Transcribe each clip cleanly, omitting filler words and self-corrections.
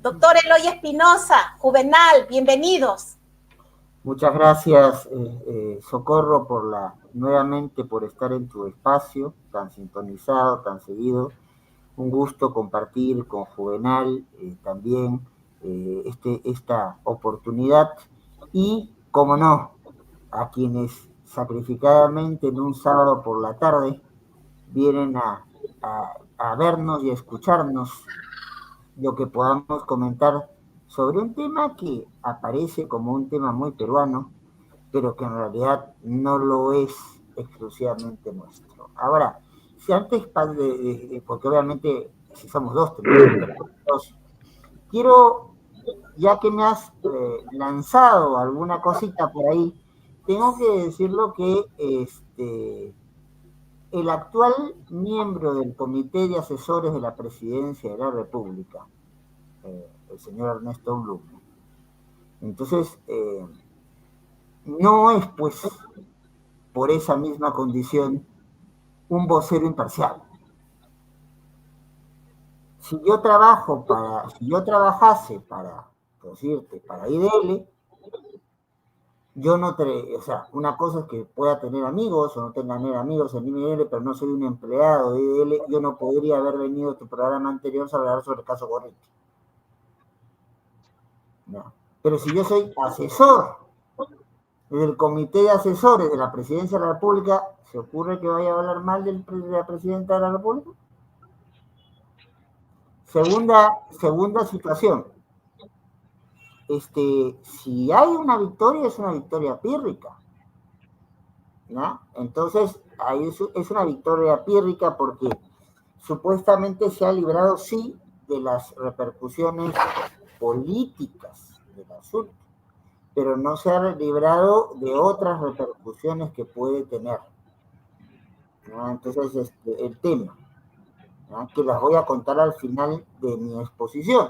Doctor Eloy Espinosa, Juvenal, bienvenidos. Muchas gracias, Socorro, nuevamente por estar en tu espacio, tan sintonizado, tan seguido. Un gusto compartir con Juvenal también esta oportunidad y, como no, a quienes sacrificadamente en un sábado por la tarde vienen a vernos y a escucharnos lo que podamos comentar sobre un tema que aparece como un tema muy peruano, pero que en realidad no lo es exclusivamente nuestro. Ahora, si antes, porque obviamente si somos dos, tendríamos que ser dos, quiero, ya que me has lanzado alguna cosita por ahí, tengo que decirlo que el actual miembro del Comité de Asesores de la Presidencia de la República, el señor Ernesto Blum, entonces no es pues por esa misma condición un vocero imparcial. Si yo trabajase para, decirte, para IDL, yo no, o sea, una cosa es que pueda tener amigos o no tenga amigos en IDL, pero no soy un empleado de IDL, yo no podría haber venido a tu programa anterior a hablar sobre el caso Gorriti. No. Pero si yo soy asesor del Comité de Asesores de la Presidencia de la República, ¿se ocurre que vaya a hablar mal de la Presidenta de la República? Segunda situación. Si hay una victoria, es una victoria pírrica, ¿no? Entonces, ahí es una victoria pírrica porque supuestamente se ha librado, sí, de las repercusiones políticas del asunto, pero no se ha librado de otras repercusiones que puede tener, ¿no? Entonces, el tema, ¿no?, que las voy a contar al final de mi exposición.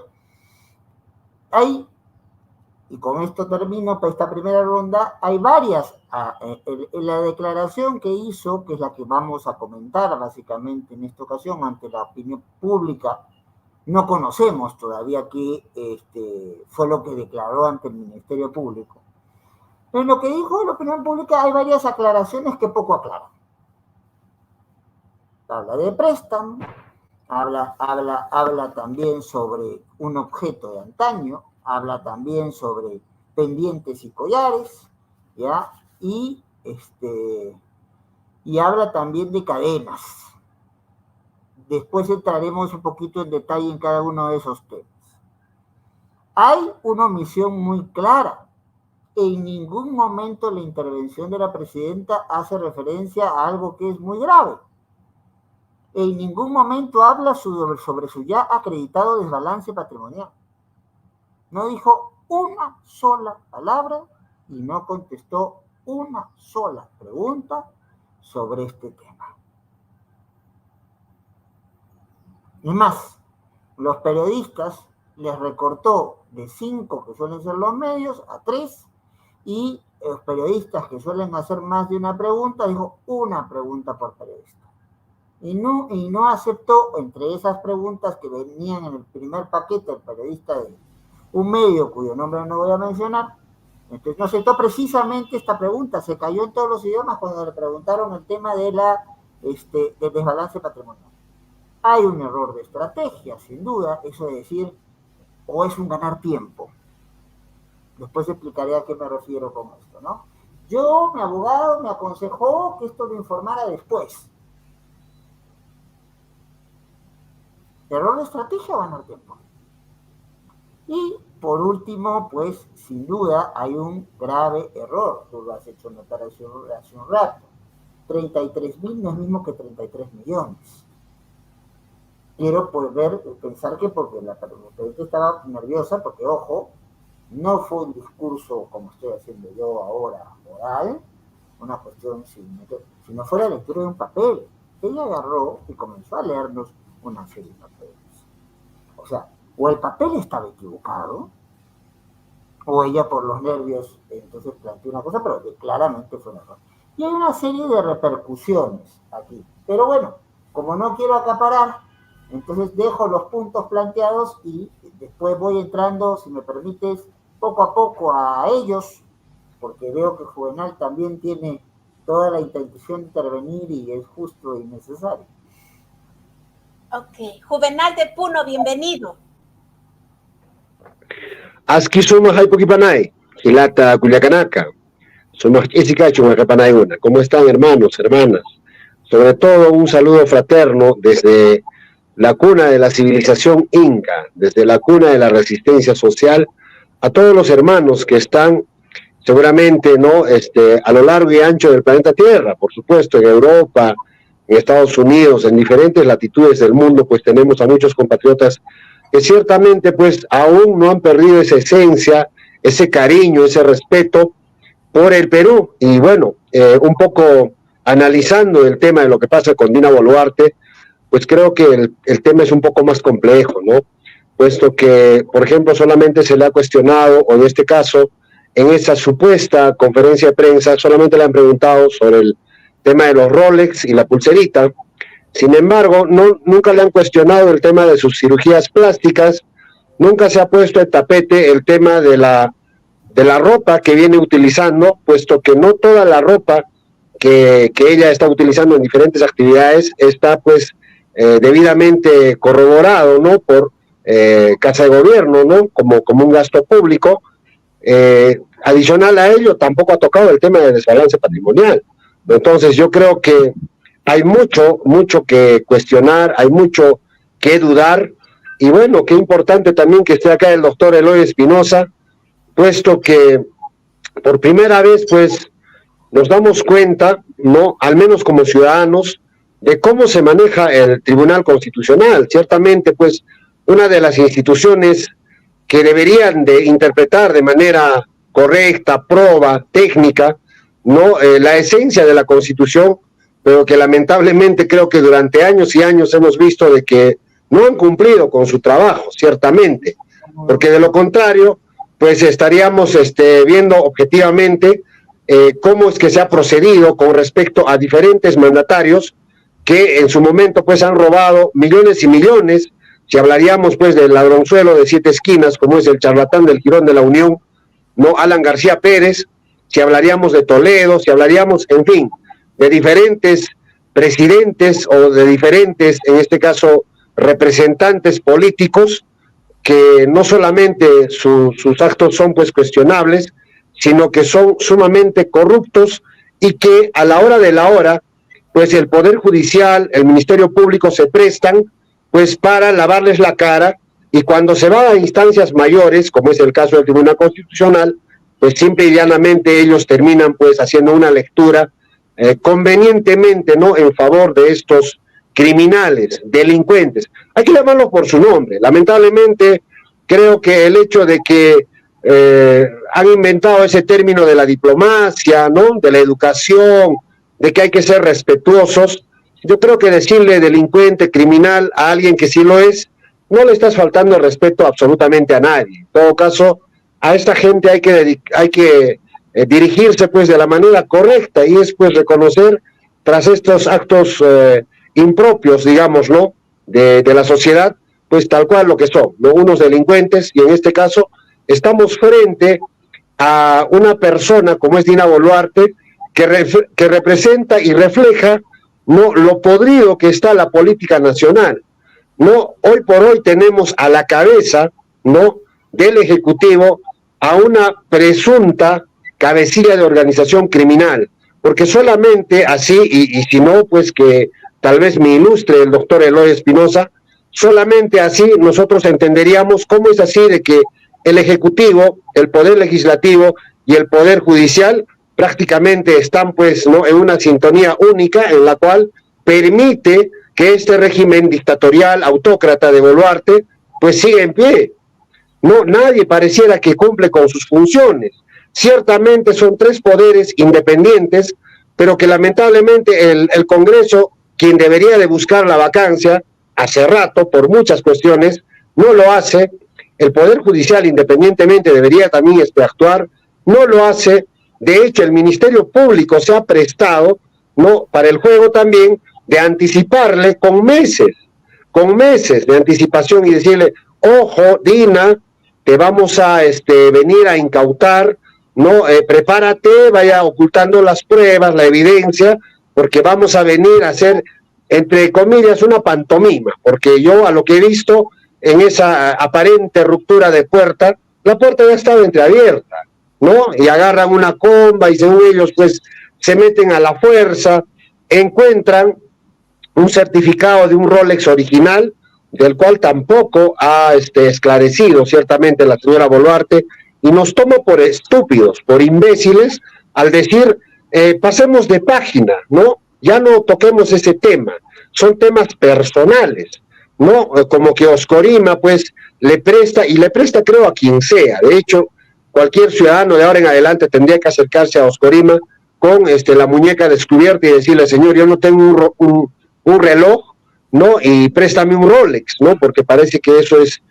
Y con esto termino para esta primera ronda, hay varias. En la declaración que hizo, que es la que vamos a comentar básicamente en esta ocasión ante la opinión pública, no conocemos todavía qué fue lo que declaró ante el Ministerio Público. Pero en lo que dijo la opinión pública hay varias aclaraciones que poco aclaran. Habla de préstamo, habla también sobre un objeto de antaño, habla también sobre pendientes y collares, ¿ya? Y habla también de cadenas. Después entraremos un poquito en detalle en cada uno de esos temas. Hay una omisión muy clara. En ningún momento la intervención de la presidenta hace referencia a algo que es muy grave. En ningún momento habla sobre su ya acreditado desbalance patrimonial. No dijo una sola palabra y no contestó una sola pregunta sobre este tema. Y más, los periodistas les recortó de 5 que suelen ser los medios a 3, y los periodistas que suelen hacer más de una pregunta, dijo una pregunta por periodista. Y no aceptó, entre esas preguntas que venían en el primer paquete, el periodista de un medio cuyo nombre no voy a mencionar, entonces no aceptó precisamente esta pregunta, se cayó en todos los idiomas cuando le preguntaron el tema del desbalance patrimonial. Hay un error de estrategia, sin duda, eso de decir, o es un ganar tiempo. Después explicaré a qué me refiero con esto, ¿no? Mi abogado me aconsejó que esto lo informara después. Error de estrategia o ganar tiempo. Y por último, pues sin duda hay un grave error. Tú lo has hecho notar hace un rato. 33.000 no es mismo que 33 millones. Quiero pensar que porque la presidenta estaba nerviosa, porque ojo, no fue un discurso como estoy haciendo yo ahora, oral, una cuestión si no fuera la lectura de un papel. Ella agarró y comenzó a leernos una serie de papeles. O sea, o el papel estaba equivocado, o ella por los nervios entonces planteó una cosa, pero que claramente fue un error. Y hay una serie de repercusiones aquí. Pero bueno, como no quiero acaparar, entonces dejo los puntos planteados y después voy entrando, si me permites, poco a poco a ellos, porque veo que Juvenal también tiene toda la intención de intervenir y es justo y necesario. Ok, Juvenal de Puno, bienvenido. Aquí somos Haipoquipanay, Gilata Culiacanaca. Somos Chumacapanayguna. ¿Cómo están, hermanos, hermanas? Sobre todo un saludo fraterno desde la cuna de la civilización inca, desde la cuna de la resistencia social, a todos los hermanos que están seguramente a lo largo y ancho del planeta Tierra, por supuesto, en Europa, en Estados Unidos, en diferentes latitudes del mundo, pues tenemos a muchos compatriotas que ciertamente pues aún no han perdido esa esencia, ese cariño, ese respeto por el Perú. Y bueno, un poco analizando el tema de lo que pasa con Dina Boluarte, pues creo que el tema es un poco más complejo, ¿no? Puesto que, por ejemplo, solamente se le ha cuestionado, o en este caso, en esa supuesta conferencia de prensa, solamente le han preguntado sobre el tema de los Rolex y la pulserita. Sin embargo, nunca le han cuestionado el tema de sus cirugías plásticas, nunca se ha puesto el tapete el tema de la ropa que viene utilizando, puesto que no toda la ropa que ella está utilizando en diferentes actividades está pues debidamente corroborado, ¿no? Por Casa de Gobierno, ¿no? Como un gasto público. Adicional a ello, tampoco ha tocado el tema de desbalance patrimonial. Entonces yo creo que hay mucho que cuestionar, hay mucho que dudar, y bueno, qué importante también que esté acá el doctor Eloy Espinosa, puesto que por primera vez pues nos damos cuenta, ¿no? Al menos como ciudadanos, de cómo se maneja el Tribunal Constitucional. Ciertamente pues una de las instituciones que deberían de interpretar de manera correcta, proba, técnica, ¿no? La esencia de la Constitución, pero que lamentablemente creo que durante años y años hemos visto de que no han cumplido con su trabajo, ciertamente, porque de lo contrario, pues estaríamos viendo objetivamente cómo es que se ha procedido con respecto a diferentes mandatarios que en su momento pues han robado millones y millones. Si hablaríamos pues del ladronzuelo de 7 esquinas, como es el charlatán del Jirón de la Unión, ¿no? Alan García Pérez, si hablaríamos de Toledo, si hablaríamos, en fin, de diferentes presidentes o de diferentes, en este caso, representantes políticos, que no solamente sus actos son pues cuestionables, sino que son sumamente corruptos y que a la hora de la hora, pues el Poder Judicial, el Ministerio Público se prestan pues para lavarles la cara, y cuando se va a instancias mayores, como es el caso del Tribunal Constitucional, pues simple y llanamente ellos terminan pues haciendo una lectura convenientemente, ¿no?, en favor de estos criminales, delincuentes. Hay que llamarlos por su nombre. Lamentablemente, creo que el hecho de que han inventado ese término de la diplomacia, ¿no?, de la educación, de que hay que ser respetuosos, yo creo que decirle delincuente, criminal a alguien que sí lo es, no le estás faltando respeto absolutamente a nadie. En todo caso, a esta gente hay que dirigirse pues de la manera correcta, y es pues reconocer tras estos actos impropios, digamos, ¿no?, de la sociedad, pues tal cual lo que son, ¿no?, unos delincuentes. Y en este caso estamos frente a una persona como es Dina Boluarte, que representa y refleja, ¿no?, lo podrido que está la política nacional. No, hoy por hoy tenemos a la cabeza, ¿no?, del Ejecutivo a una presunta cabecilla de organización criminal, porque solamente así, y si no, pues que tal vez me ilustre el doctor Eloy Espinosa, solamente así nosotros entenderíamos cómo es así de que el Ejecutivo, el Poder Legislativo y el Poder Judicial prácticamente están pues, ¿no?, en una sintonía única en la cual permite que este régimen dictatorial, autócrata de Boluarte, pues siga en pie. No, nadie pareciera que cumple con sus funciones. Ciertamente son 3 poderes independientes, pero que lamentablemente el Congreso, quien debería de buscar la vacancia hace rato por muchas cuestiones, no lo hace. El Poder Judicial independientemente debería también actuar, no lo hace. De hecho, el Ministerio Público se ha prestado, ¿no?, para el juego también de anticiparle con meses de anticipación y decirle, ojo, Dina, te vamos a venir a incautar, ¿no? Prepárate, vaya ocultando las pruebas, la evidencia, porque vamos a venir a hacer, entre comillas, una pantomima, porque yo a lo que he visto en esa aparente ruptura de puerta, la puerta ya estaba entreabierta, ¿no? Y agarran una comba y según ellos, pues, se meten a la fuerza, encuentran un certificado de un Rolex original, del cual tampoco ha esclarecido ciertamente la señora Boluarte, y nos toma por estúpidos, por imbéciles, al decir, pasemos de página, ¿no? Ya no toquemos ese tema, son temas personales, ¿no? Como que Oscorima, pues, le presta, y le presta creo a quien sea, de hecho, cualquier ciudadano de ahora en adelante tendría que acercarse a Oscorima con la muñeca descubierta y decirle, señor, yo no tengo un reloj, ¿no? Y préstame un Rolex, ¿no? Porque parece que eso es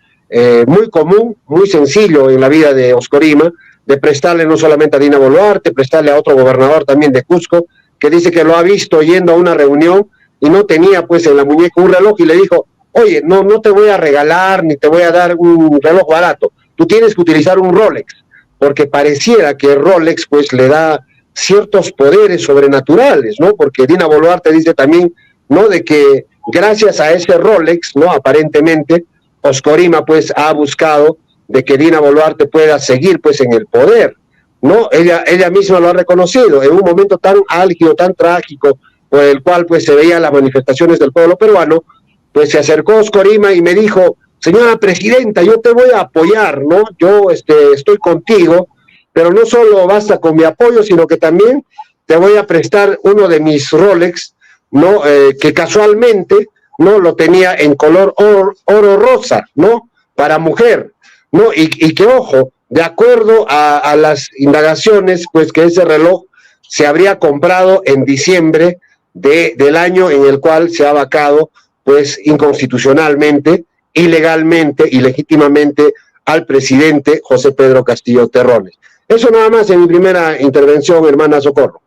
muy común, muy sencillo en la vida de Oscorima, de prestarle no solamente a Dina Boluarte, prestarle a otro gobernador también de Cusco, que dice que lo ha visto yendo a una reunión y no tenía pues en la muñeca un reloj y le dijo, oye, no te voy a regalar ni te voy a dar un reloj barato, tú tienes que utilizar un Rolex, porque pareciera que Rolex pues le da ciertos poderes sobrenaturales, ¿no? Porque Dina Boluarte dice también, ¿no? De que gracias a ese Rolex, ¿no? Aparentemente, Oscorima pues ha buscado de que Dina Boluarte pueda seguir pues en el poder, ¿no? Ella misma lo ha reconocido en un momento tan álgido, tan trágico, por el cual pues se veían las manifestaciones del pueblo peruano, pues se acercó Oscorima y me dijo, señora presidenta, yo te voy a apoyar, ¿no? Yo estoy contigo, pero no solo basta con mi apoyo, sino que también te voy a prestar uno de mis Rolex, ¿no? Que casualmente, ¿no? Lo tenía en color oro rosa, ¿no? Para mujer, ¿no? Y que, ojo, de acuerdo a las indagaciones, pues que ese reloj se habría comprado en diciembre del año en el cual se ha vacado, pues inconstitucionalmente, ilegalmente, ilegítimamente al presidente José Pedro Castillo Terrones. Eso nada más en mi primera intervención, hermana Socorro.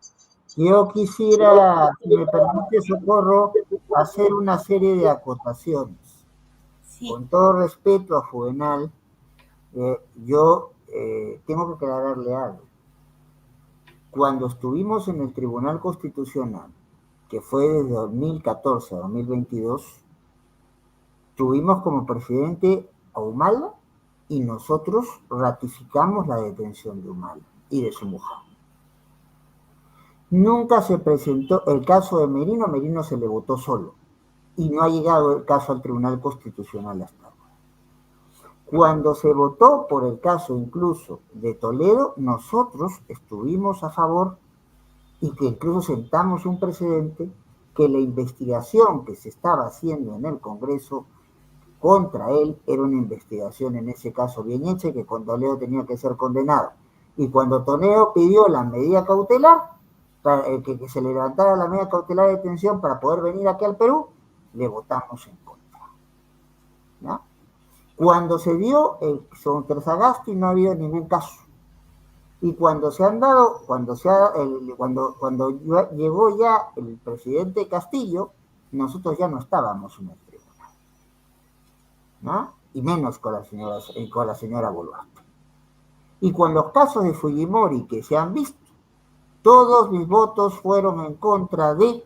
Yo quisiera, si me permite, Socorro, hacer una serie de acotaciones. Sí. Con todo respeto a Juvenal, yo tengo que aclararle algo. Cuando estuvimos en el Tribunal Constitucional, que fue desde 2014 a 2022, tuvimos como presidente a Humala y nosotros ratificamos la detención de Humala y de su mujer. Nunca se presentó el caso de Merino, Merino se le votó solo y no ha llegado el caso al Tribunal Constitucional hasta ahora. Cuando se votó por el caso incluso de Toledo, nosotros estuvimos a favor y que incluso sentamos un precedente que la investigación que se estaba haciendo en el Congreso contra él era una investigación en ese caso bien hecha y que con Toledo tenía que ser condenado. Y cuando Toledo pidió la medida cautelar, para que se le levantara la medida cautelar de detención para poder venir aquí al Perú, le votamos en contra, ¿no? Cuando se dio el contra Sagasti no ha habido ningún caso. Y cuando se han dado, cuando llegó ya el presidente Castillo, nosotros ya no estábamos en el tribunal, ¿no? Y menos con la señora Boluarte. Y con los casos de Fujimori que se han visto, todos mis votos fueron en contra de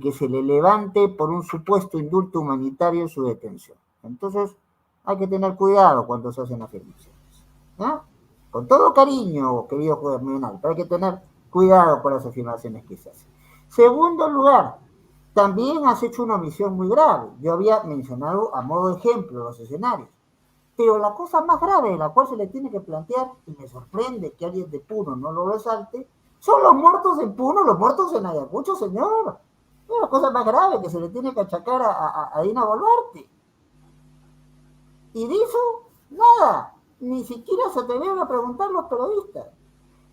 que se le levante por un supuesto indulto humanitario su detención. Entonces, hay que tener cuidado cuando se hacen afirmaciones, ¿no? Con todo cariño, querido Juvenal, pero hay que tener cuidado con las afirmaciones que se hacen. Segundo lugar, también has hecho una omisión muy grave. Yo había mencionado a modo de ejemplo los escenarios. Pero la cosa más grave de la cual se le tiene que plantear, y me sorprende que alguien de Puno no lo resalte, son los muertos en Puno, los muertos en Ayacucho, señor. Es la cosa más grave que se le tiene que achacar a Dina Boluarte. Y de eso, nada, ni siquiera se atrevieron a preguntar los periodistas.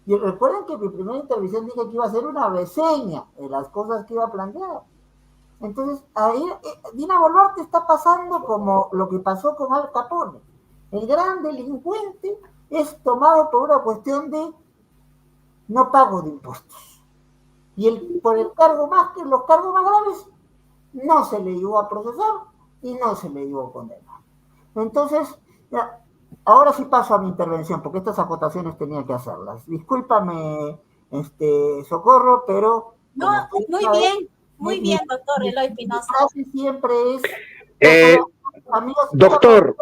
Y recuerden que en mi primera intervención dije que iba a hacer una reseña de las cosas que iba a plantear. Entonces, ahí Dina Boluarte está pasando como lo que pasó con Al Capone. El gran delincuente es tomado por una cuestión de no pago de impuestos. Y por el cargo más que los cargos más graves no se le llegó a procesar y no se le dio condena. Entonces, ya, ahora sí paso a mi intervención, porque estas acotaciones tenía que hacerlas. Discúlpame, Socorro, pero No, como usted sabe, muy bien, doctor Eloy mi Pinoza. frase siempre es, amigos, Doctor,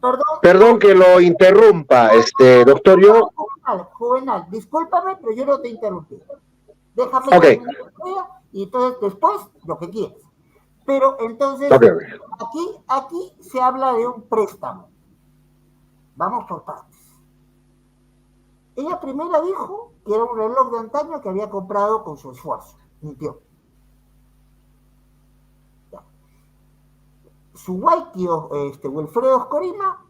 perdón, perdón que lo interrumpa, doctor, yo... Juvenal, discúlpame, pero yo no te interrumpí. Déjame Okay. Y entonces después lo que quieras. Pero entonces, Okay. aquí se habla de un préstamo. Vamos por partes. Ella primero dijo que era un reloj de antaño que había comprado con su esfuerzo. Mintió. Su guay tío, Wilfredo Escorima,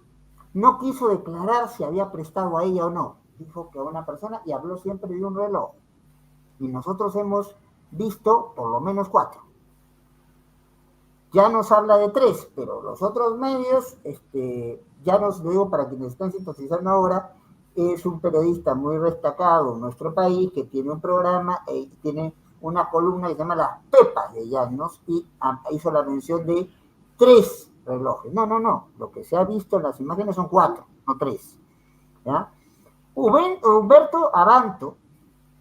no quiso declarar si había prestado a ella o no. Dijo que a una persona y habló siempre de un reloj. Y nosotros hemos visto por lo menos 4. Ya nos habla de 3, pero los otros medios, ya nos digo para quienes están sintonizando ahora, es un periodista muy destacado en nuestro país que tiene un programa y tiene una columna que se llama Las Pepas de Llanos y hizo la mención de 3 relojes. No. Lo que se ha visto en las imágenes son 4, no 3. ¿Ya? Humberto Abanto,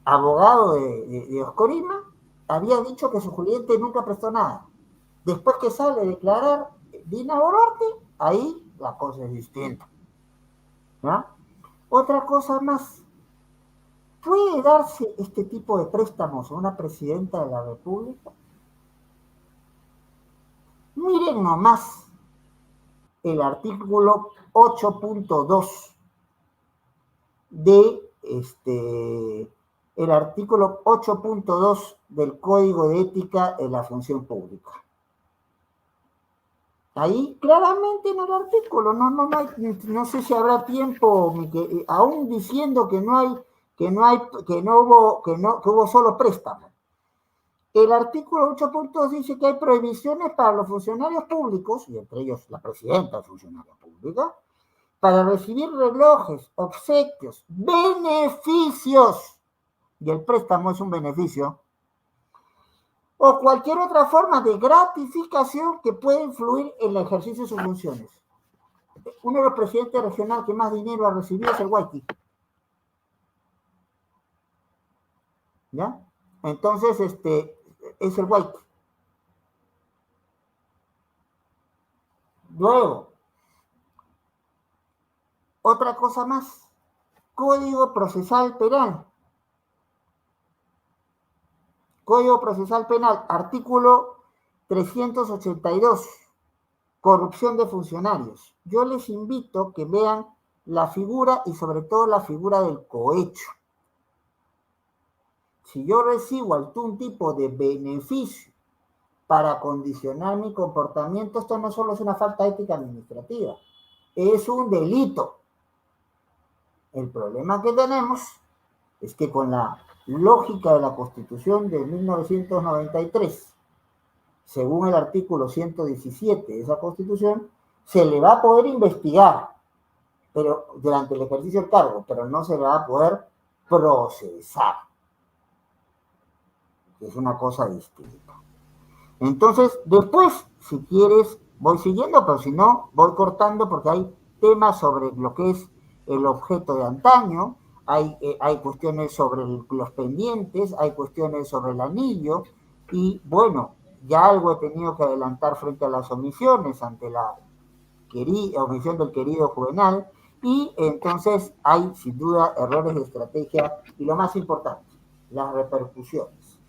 abogado de Oscorima, había dicho que su cliente nunca prestó nada. Después que sale a declarar Dina Boluarte, ahí la cosa es distinta. ¿Ya? Otra cosa más, ¿puede darse este tipo de préstamos a una presidenta de la República? Miren nomás el artículo 8.2 de el artículo 8.2 del Código de Ética de la Función Pública. Ahí claramente en el artículo, no sé si habrá tiempo, aún diciendo que hubo solo préstamo. El artículo 8.2 dice que hay prohibiciones para los funcionarios públicos, y entre ellos la presidenta es funcionaria pública, para recibir relojes, obsequios, beneficios, y el préstamo es un beneficio, o cualquier otra forma de gratificación que pueda influir en el ejercicio de sus funciones. Uno de los presidentes regionales que más dinero ha recibido es el Guaiti. ¿Ya? Entonces, es el Guaiti. Luego, otra cosa más. Código Procesal Penal. Código Procesal Penal, artículo 382. Corrupción de funcionarios. Yo les invito a que vean la figura y sobre todo la figura del cohecho. Si yo recibo algún tipo de beneficio para condicionar mi comportamiento, esto no solo es una falta ética administrativa, es un delito. El problema que tenemos es que con la lógica de la Constitución de 1993, según el artículo 117 de esa Constitución, se le va a poder investigar pero durante el ejercicio del cargo, pero no se le va a poder procesar. Es una cosa distinta. Entonces, después, si quieres, voy siguiendo, pero si no, voy cortando porque hay temas sobre lo que es el objeto de antaño, hay cuestiones sobre los pendientes, hay cuestiones sobre el anillo, y bueno, ya algo he tenido que adelantar frente a las omisiones ante la omisión del querido Juvenal, y entonces hay sin duda errores de estrategia, y lo más importante, las repercusiones,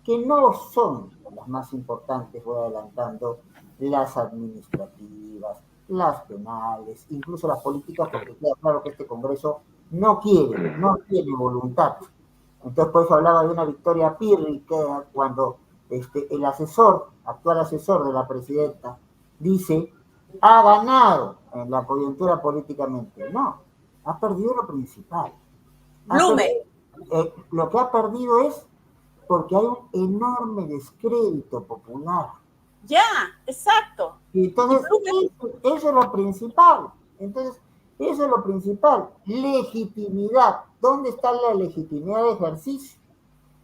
que no son las más importantes, voy adelantando, las administrativas, las penales, incluso las políticas, porque queda claro que este Congreso no tiene voluntad. Entonces por eso hablaba de una victoria pírrica cuando el actual asesor de la presidenta, dice, ha ganado en la coyuntura políticamente. No, ha perdido lo principal. Lo que ha perdido es porque hay un enorme descrédito popular. Ya, exacto. Y entonces, eso es lo principal. Entonces, eso es lo principal. Legitimidad. ¿Dónde está la legitimidad de ejercicio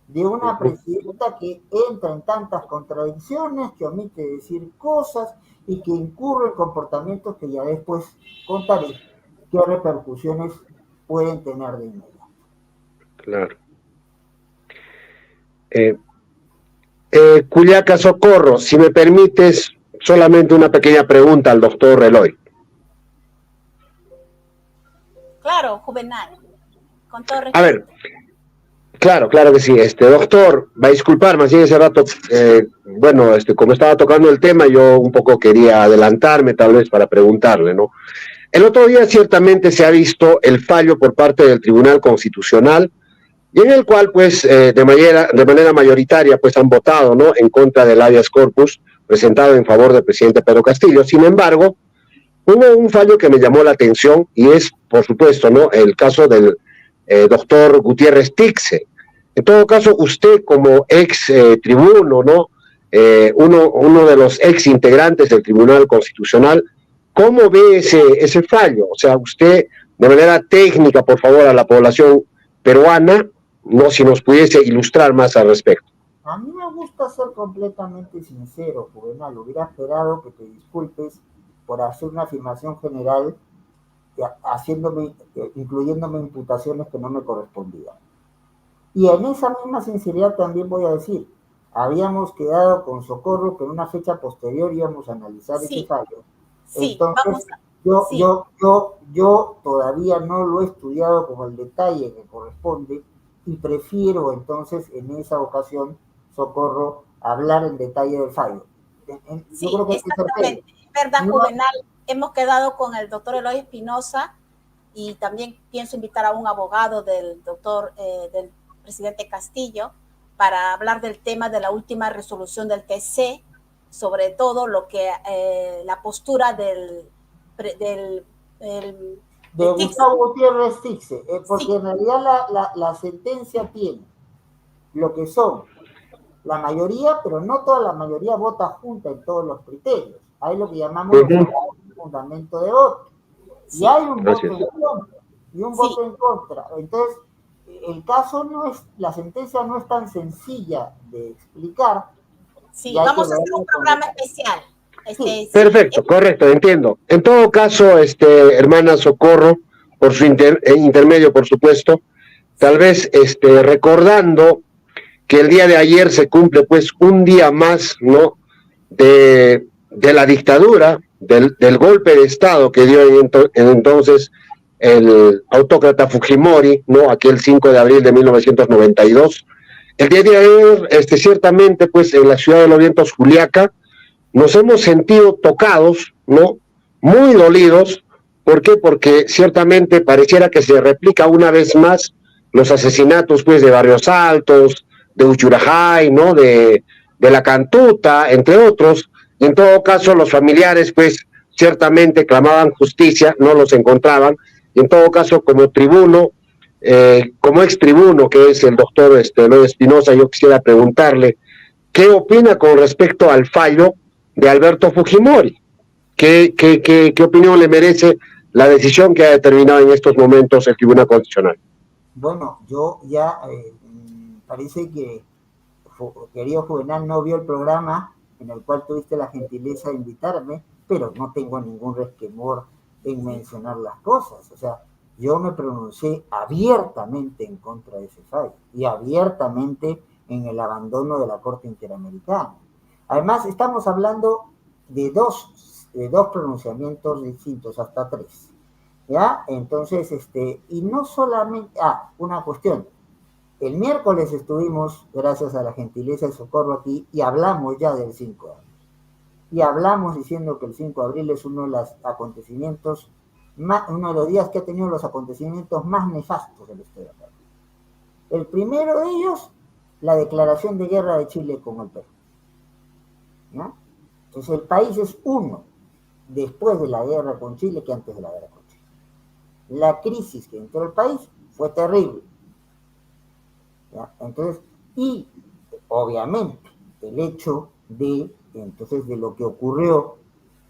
de una presidenta que entra en tantas contradicciones, que omite decir cosas, y que incurre en comportamientos que ya después contaré qué repercusiones pueden tener de inmediato. Claro. Culiaca Socorro, si me permites, solamente una pequeña pregunta al doctor Eloy. Claro, Juvenal, con todo respeto. A ver, claro que sí. Doctor, va a disculpar, más bien ese rato, bueno, como estaba tocando el tema, yo un poco quería adelantarme tal vez para preguntarle, ¿no? El otro día ciertamente se ha visto el fallo por parte del Tribunal Constitucional y en el cual, pues, de manera mayoritaria, pues, han votado, ¿no?, en contra del habeas corpus presentado en favor del presidente Pedro Castillo. Sin embargo, hubo un fallo que me llamó la atención y es, por supuesto, ¿no?, el caso del doctor Gutiérrez Tixe. En todo caso, usted como ex tribuno, ¿no?, uno de los ex integrantes del Tribunal Constitucional, ¿cómo ve ese fallo? O sea, usted, de manera técnica, por favor, a la población peruana, no, si nos pudiese ilustrar más al respecto. A mí me gusta ser completamente sincero, Juvenal. Hubiera esperado que te disculpes por hacer una afirmación general, incluyéndome imputaciones que no me correspondían. Y en esa misma sinceridad también voy a decir, habíamos quedado con Socorro que en una fecha posterior íbamos a analizar ese fallo. Sí, entonces, yo todavía no lo he estudiado con el detalle que corresponde y prefiero entonces en esa ocasión, Socorro, hablar en detalle del fallo. Sí, yo creo que exactamente. Es verdad, no, Juvenal, hemos quedado con el doctor Eloy Espinosa y también pienso invitar a un abogado del del presidente Castillo para hablar del tema de la última resolución del TC, sobre todo lo que la postura de Gustavo Gutiérrez Tixe, porque en realidad la sentencia tiene lo que son la mayoría, pero no toda la mayoría vota junta en todos los criterios. Hay lo que llamamos los fundamentos de voto. Y hay un voto en contra. Y un voto en contra. Entonces, el caso no es, la sentencia no es tan sencilla de explicar. Sí, vamos a hacer un programa especial. Perfecto, correcto, entiendo. En todo caso, hermana Socorro, por su intermedio, por supuesto, tal vez recordando que el día de ayer se cumple pues un día más, ¿no?, de la dictadura, del golpe de Estado que dio en entonces el autócrata Fujimori, ¿no?, aquel 5 de abril de 1992. El día de ayer, ciertamente, pues en la ciudad de Los Vientos, Juliaca, nos hemos sentido tocados, ¿no?, muy dolidos. ¿Por qué? Porque ciertamente pareciera que se replica una vez más los asesinatos, pues, de Barrios Altos, de Uchurajay, ¿no?, de la Cantuta, entre otros. Y en todo caso, los familiares, pues, ciertamente clamaban justicia, no los encontraban. Y en todo caso, como tribuno, como ex tribuno, que es el doctor Eloy Espinosa, yo quisiera preguntarle, ¿qué opina con respecto al fallo de Alberto Fujimori? ¿Qué opinión le merece la decisión que ha determinado en estos momentos el Tribunal Constitucional? Bueno, yo ya parece que querido Juvenal no vio el programa en el cual tuviste la gentileza de invitarme, pero no tengo ningún resquemor en mencionar las cosas. O sea, yo me pronuncié abiertamente en contra de ese fallo y abiertamente en el abandono de la Corte Interamericana. Además, estamos hablando de dos pronunciamientos distintos, hasta tres. ¿Ya? Entonces, y no solamente, una cuestión. El miércoles estuvimos, gracias a la gentileza de Socorro aquí, y hablamos ya del 5 de abril. Y hablamos diciendo que el 5 de abril es uno de los acontecimientos, uno de los días que ha tenido los acontecimientos más nefastos de la historia. El primero de ellos, la declaración de guerra de Chile con el Perú. ¿Ya? Entonces el país es uno después de la guerra con Chile que antes de la guerra con Chile. La crisis que entró al país fue terrible. ¿Ya? Entonces, y obviamente el hecho de lo que ocurrió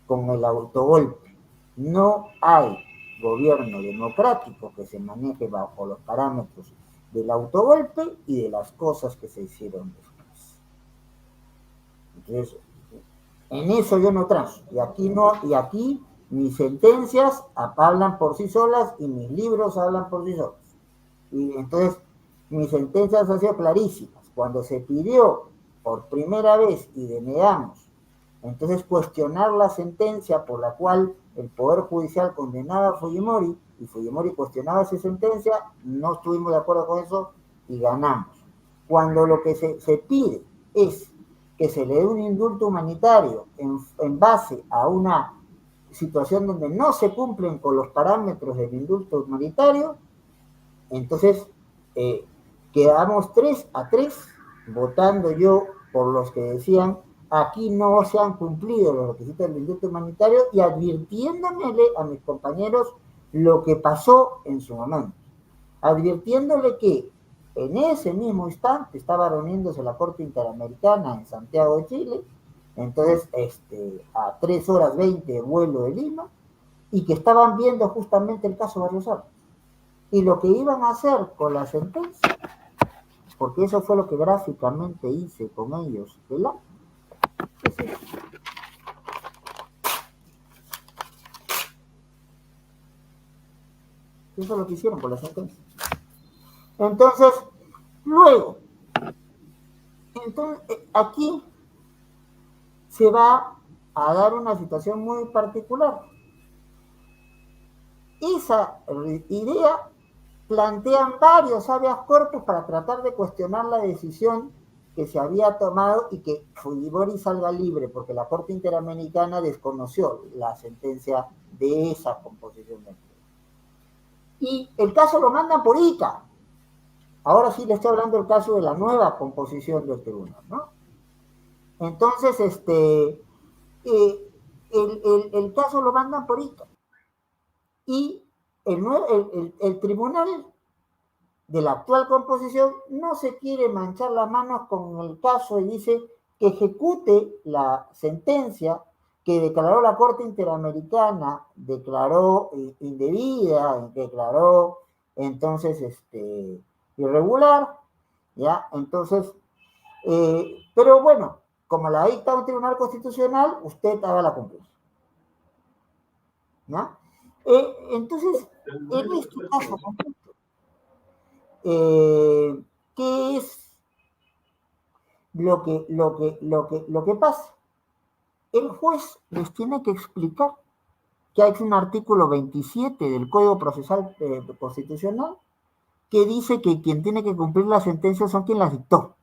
con el autogolpe. No hay gobierno democrático que se maneje bajo los parámetros del autogolpe y de las cosas que se hicieron después. Entonces, En eso yo no transo. Y aquí no, y aquí mis sentencias hablan por sí solas y mis libros hablan por sí solos. Y entonces mis sentencias han sido clarísimas. Cuando se pidió por primera vez y denegamos, entonces cuestionar la sentencia por la cual el Poder Judicial condenaba a Fujimori y Fujimori cuestionaba esa sentencia, no estuvimos de acuerdo con eso y ganamos. Cuando lo que se pide es que se le dé un indulto humanitario en base a una situación donde no se cumplen con los parámetros del indulto humanitario, entonces quedamos 3-3 votando yo por los que decían aquí no se han cumplido los requisitos del indulto humanitario y advirtiéndole a mis compañeros lo que pasó en su momento, advirtiéndole que en ese mismo instante estaba reuniéndose la Corte Interamericana en Santiago de Chile, entonces a 3:20 de vuelo de Lima, y que estaban viendo justamente el caso Barrios Altos. Y lo que iban a hacer con la sentencia, porque eso fue lo que gráficamente hice con ellos, ¿verdad? Eso es lo que hicieron con la sentencia. Entonces, luego, aquí se va a dar una situación muy particular. Esa idea plantean varios habeas corpus para tratar de cuestionar la decisión que se había tomado y que Fujimori salga libre, porque la Corte Interamericana desconoció la sentencia de esa composición de empleo. Y el caso lo mandan por ICA. Ahora sí le estoy hablando del caso de la nueva composición del tribunal, ¿no? Entonces, el caso lo mandan por ICA. Y el tribunal de la actual composición no se quiere manchar las manos con el caso y dice que ejecute la sentencia que declaró la Corte Interamericana, declaró indebida, declaró entonces irregular, ¿ya? Entonces, pero bueno, como la dicta un tribunal constitucional, usted hágala cumplir, ¿ya? Entonces, en este caso concreto, ¿qué es lo que pasa? El juez les tiene que explicar que hay un artículo 27 del Código Procesal Constitucional que dice que quien tiene que cumplir las sentencias son quien las dictó.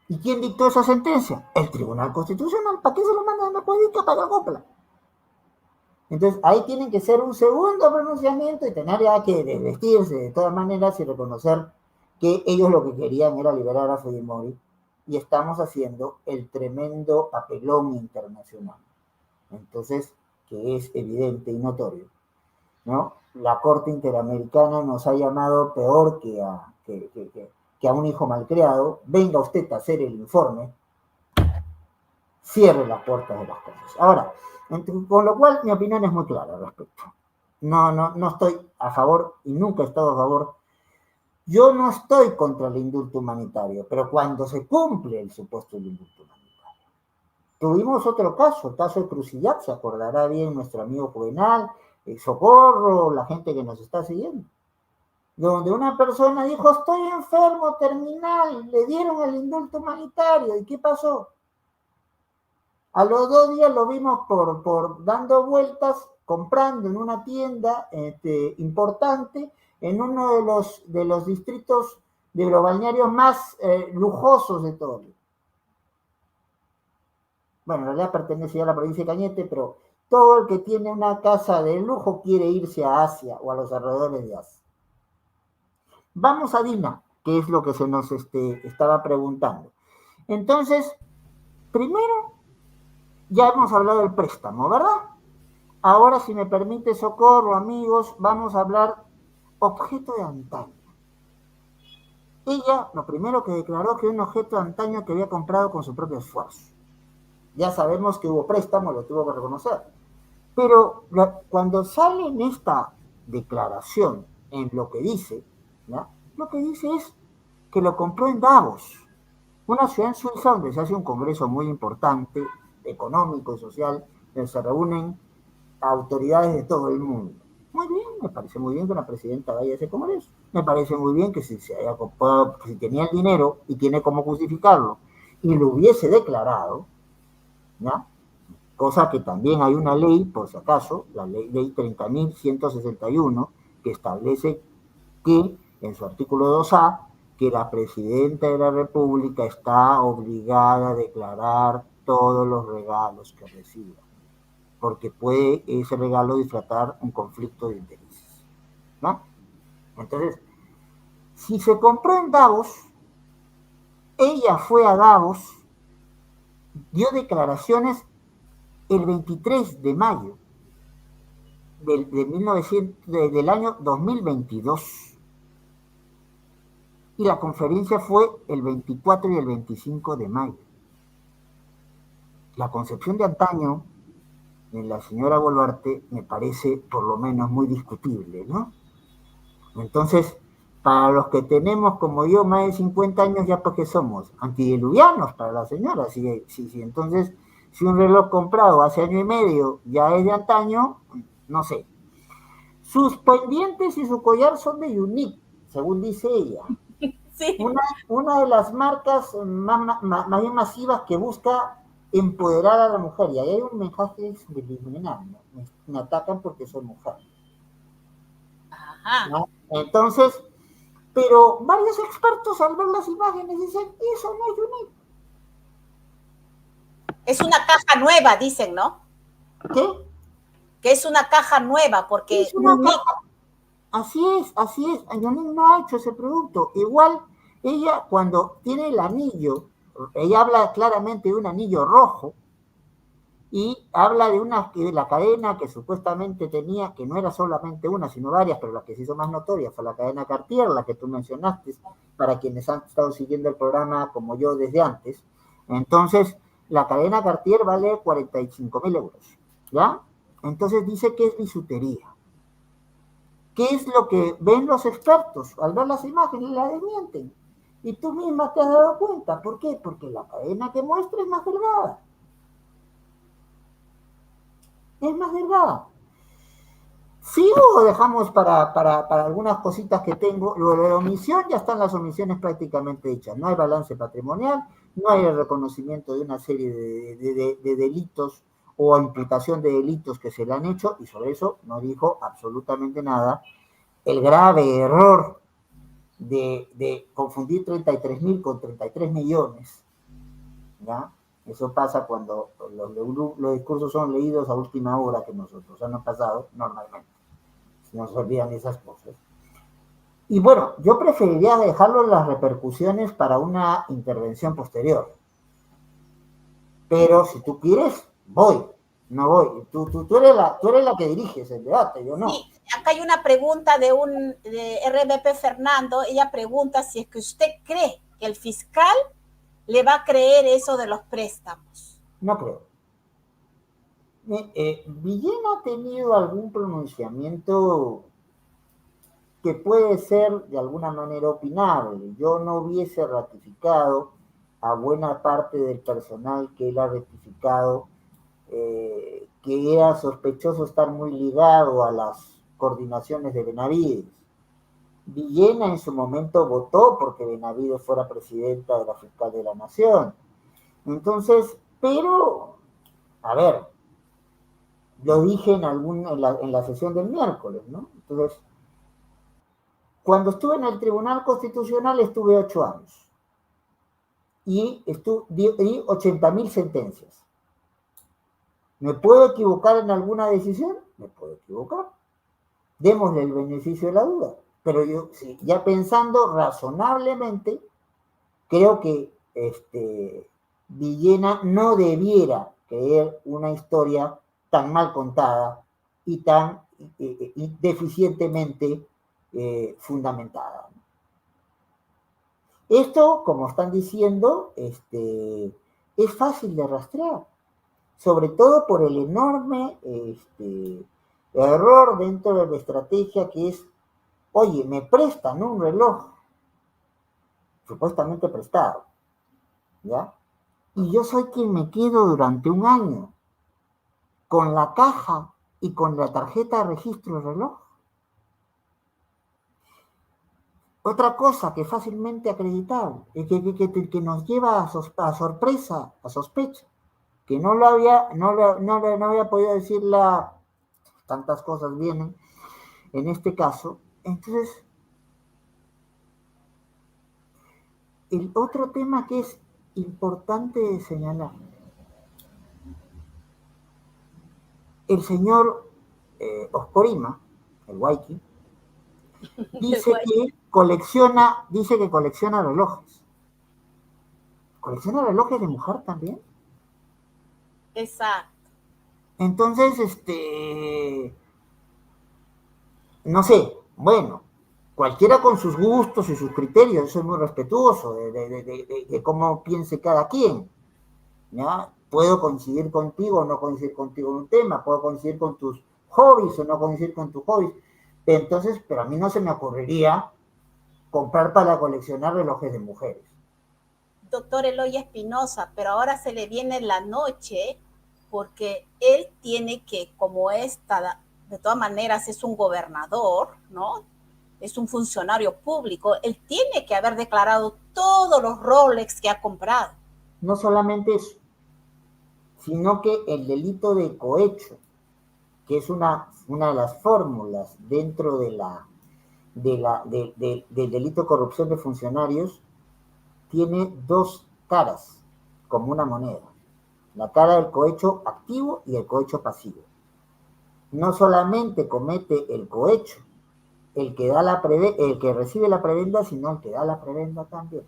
¿Y quién dictó esa sentencia? El Tribunal Constitucional. ¿Para qué se lo mandan a la política? Para que cumpla. Entonces, ahí tienen que ser un segundo pronunciamiento y tener ya que vestirse de todas maneras y reconocer que ellos lo que querían era liberar a Fujimori y estamos haciendo el tremendo papelón internacional. Entonces, que es evidente y notorio, ¿no? La Corte Interamericana nos ha llamado peor que a un hijo malcriado. Venga usted a hacer el informe, cierre las puertas de las cosas. Ahora, con lo cual mi opinión es muy clara al respecto. No estoy a favor y nunca he estado a favor. Yo no estoy contra el indulto humanitario, pero cuando se cumple el supuesto del indulto humanitario. Tuvimos otro caso, el caso de Crucillac, se acordará bien nuestro amigo Juvenal, Socorro, la gente que nos está siguiendo, donde una persona dijo, estoy enfermo, terminal, le dieron el indulto humanitario, ¿y qué pasó? A los 2 días lo vimos por dando vueltas, comprando en una tienda importante, en uno de los distritos de los balnearios más lujosos de todo. Bueno, en realidad pertenece ya a la provincia de Cañete, pero todo el que tiene una casa de lujo quiere irse a Asia o a los alrededores de Asia. Vamos a Dina, que es lo que se nos estaba preguntando. Entonces, primero, ya hemos hablado del préstamo, ¿verdad? Ahora, si me permite, Socorro, amigos, vamos a hablar objeto de antaño. Ella, lo primero que declaró que era un objeto de antaño que había comprado con su propio esfuerzo. Ya sabemos que hubo préstamo, lo tuvo que reconocer. Pero cuando sale en esta declaración, en lo que dice, ¿ya? Lo que dice es que lo compró en Davos. una ciudad en Suiza donde se hace un congreso muy importante, económico y social, donde se reúnen autoridades de todo el mundo. Muy bien, me parece muy bien que una presidenta vaya a ese congreso. Me parece muy bien que si se haya comprado, si tenía el dinero y tiene cómo justificarlo, y lo hubiese declarado, ¿ya? Cosa que también hay una ley, por si acaso, la ley 30.161, que establece que, en su artículo 2A, que la presidenta de la República está obligada a declarar todos los regalos que reciba, porque puede ese regalo disfratar un conflicto de intereses, ¿no? Entonces, si se compró en Davos, ella fue a Davos, dio declaraciones el 23 de mayo del año 2022, y la conferencia fue el 24 y el 25 de mayo. La concepción de antaño de la señora Boluarte me parece por lo menos muy discutible, ¿no? Entonces, para los que tenemos como yo más de 50 años, ya porque somos antidiluvianos para la señora, sí, entonces, si un reloj comprado hace año y medio ya es de antaño, no sé. Sus pendientes y su collar son de Unique, según dice ella. Sí. Una de las marcas más bien masivas que busca empoderar a la mujer. Y ahí hay un mensaje subliminal, ¿no? Me atacan porque soy mujer. Ajá. ¿No? Entonces, pero varios expertos al ver las imágenes dicen, eso no es Unique. Es una caja nueva, dicen, ¿no? ¿Qué? Que es una caja nueva, porque es una caja. Así es. Unique no ha hecho ese producto. Igual, ella cuando tiene el anillo, ella habla claramente de un anillo rojo, y habla de la cadena que supuestamente tenía, que no era solamente una, sino varias, pero la que se hizo más notoria fue la cadena Cartier, la que tú mencionaste, para quienes han estado siguiendo el programa como yo desde antes. Entonces, la cadena Cartier vale 45.000 euros, ¿ya? Entonces dice que es bisutería. ¿Qué es lo que ven los expertos? Al ver las imágenes la desmienten. Y tú misma te has dado cuenta. ¿Por qué? Porque la cadena que muestra es más delgada. Es más delgada. ¿Sigo o dejamos para algunas cositas que tengo? Lo de la omisión, ya están las omisiones prácticamente hechas. No hay balance patrimonial, no hay el reconocimiento de una serie de delitos o imputación de delitos que se le han hecho, y sobre eso no dijo absolutamente nada. El grave error de confundir 33.000 con 33 millones, ¿ya? Eso pasa cuando los discursos son leídos a última hora, que nosotros han pasado normalmente. Se nos olvidan esas cosas. Y bueno, yo preferiría dejarlo en las repercusiones para una intervención posterior. Pero si tú quieres, voy. No voy. Tú eres la que diriges el debate, yo no. Sí, acá hay una pregunta de RBP Fernando. Ella pregunta si es que usted cree que el fiscal le va a creer eso de los préstamos. No creo. Villena ha tenido algún pronunciamiento que puede ser de alguna manera opinable. Yo no hubiese ratificado a buena parte del personal que él ha rectificado, que era sospechoso estar muy ligado a las coordinaciones de Benavides. Villena en su momento votó porque Benavides fuera presidenta de la Fiscal de la Nación. Entonces, pero, a ver, lo dije en la sesión del miércoles, ¿no? Entonces, cuando estuve en el Tribunal Constitucional estuve 8 años y di 80.000 sentencias. ¿Me puedo equivocar en alguna decisión? Me puedo equivocar. Démosle el beneficio de la duda. Pero yo, sí, ya pensando razonablemente, creo que Villena no debiera creer una historia tan mal contada y tan deficientemente fundamentada. Esto, como están diciendo, es fácil de rastrear, sobre todo por el enorme error dentro de la estrategia que es, oye, me prestan un reloj supuestamente prestado, ¿ya? Y yo soy quien me quedo durante un año con la caja y con la tarjeta de registro del reloj. Otra cosa que fácilmente acreditable, que nos lleva a sorpresa, a sospecha, que no había podido decirla, tantas cosas vienen en este caso. Entonces, el otro tema que es importante señalar, el señor Oscorima, el Waiki, dice que colecciona relojes. ¿Colecciona relojes de mujer también? Exacto. Entonces, no sé, bueno, cualquiera con sus gustos y sus criterios, yo soy muy respetuoso de cómo piense cada quien, ¿ya? Puedo coincidir contigo o no coincidir contigo en un tema, puedo coincidir con tus hobbies o no coincidir con tus hobbies, entonces, pero a mí no se me ocurriría comprar para coleccionar relojes de mujeres. Doctor Eloy Espinosa, pero ahora se le viene la noche porque él tiene que, como esta, de todas maneras es un gobernador, ¿no? Es un funcionario público, él tiene que haber declarado todos los Rolex que ha comprado. No solamente eso, sino que el delito de cohecho, que es una de las fórmulas dentro del delito de corrupción de funcionarios, tiene dos caras, como una moneda. La cara del cohecho activo y el cohecho pasivo. No solamente comete el cohecho el que recibe la prebenda, sino el que da la prebenda también.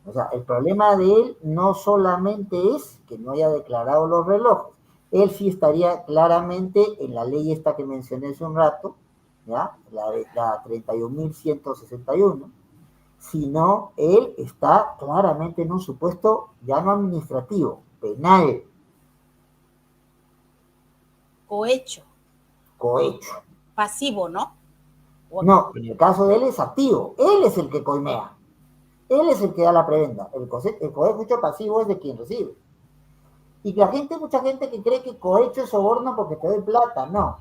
O sea, el problema de él no solamente es que no haya declarado los relojes, él sí estaría claramente en la ley esta que mencioné hace un rato, ¿ya? La 31.161, sino él está claramente en un supuesto ya no administrativo, penal. Cohecho. Cohecho. Pasivo, ¿no? No, en el caso de él es activo, él es el que coimea. Él es el que da la prebenda. El cohecho pasivo es de quien recibe. Y mucha gente que cree que cohecho es soborno porque te doy plata. No.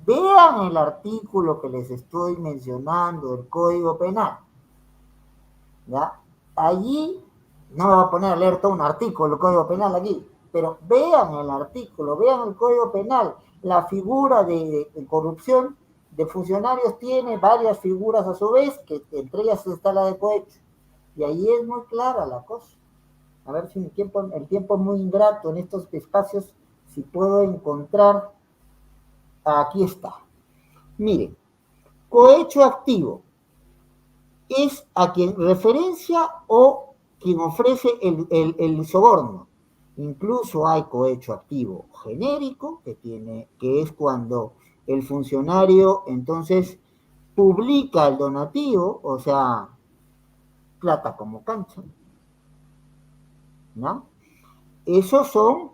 Vean el artículo que les estoy mencionando del Código Penal. ¿Ya? Allí, no me voy a poner a leer todo un artículo del Código Penal aquí, pero vean el artículo, vean el Código Penal. La figura de corrupción de funcionarios tiene varias figuras a su vez, que entre ellas está la de cohecho. Y ahí es muy clara la cosa. A ver si el tiempo es muy ingrato en estos espacios, si puedo encontrar. Aquí está. Miren, cohecho activo es a quien referencia o quien ofrece el soborno. Incluso hay cohecho activo genérico, que es cuando el funcionario entonces publica el donativo, o sea, plata como cancha, ¿no? Esos son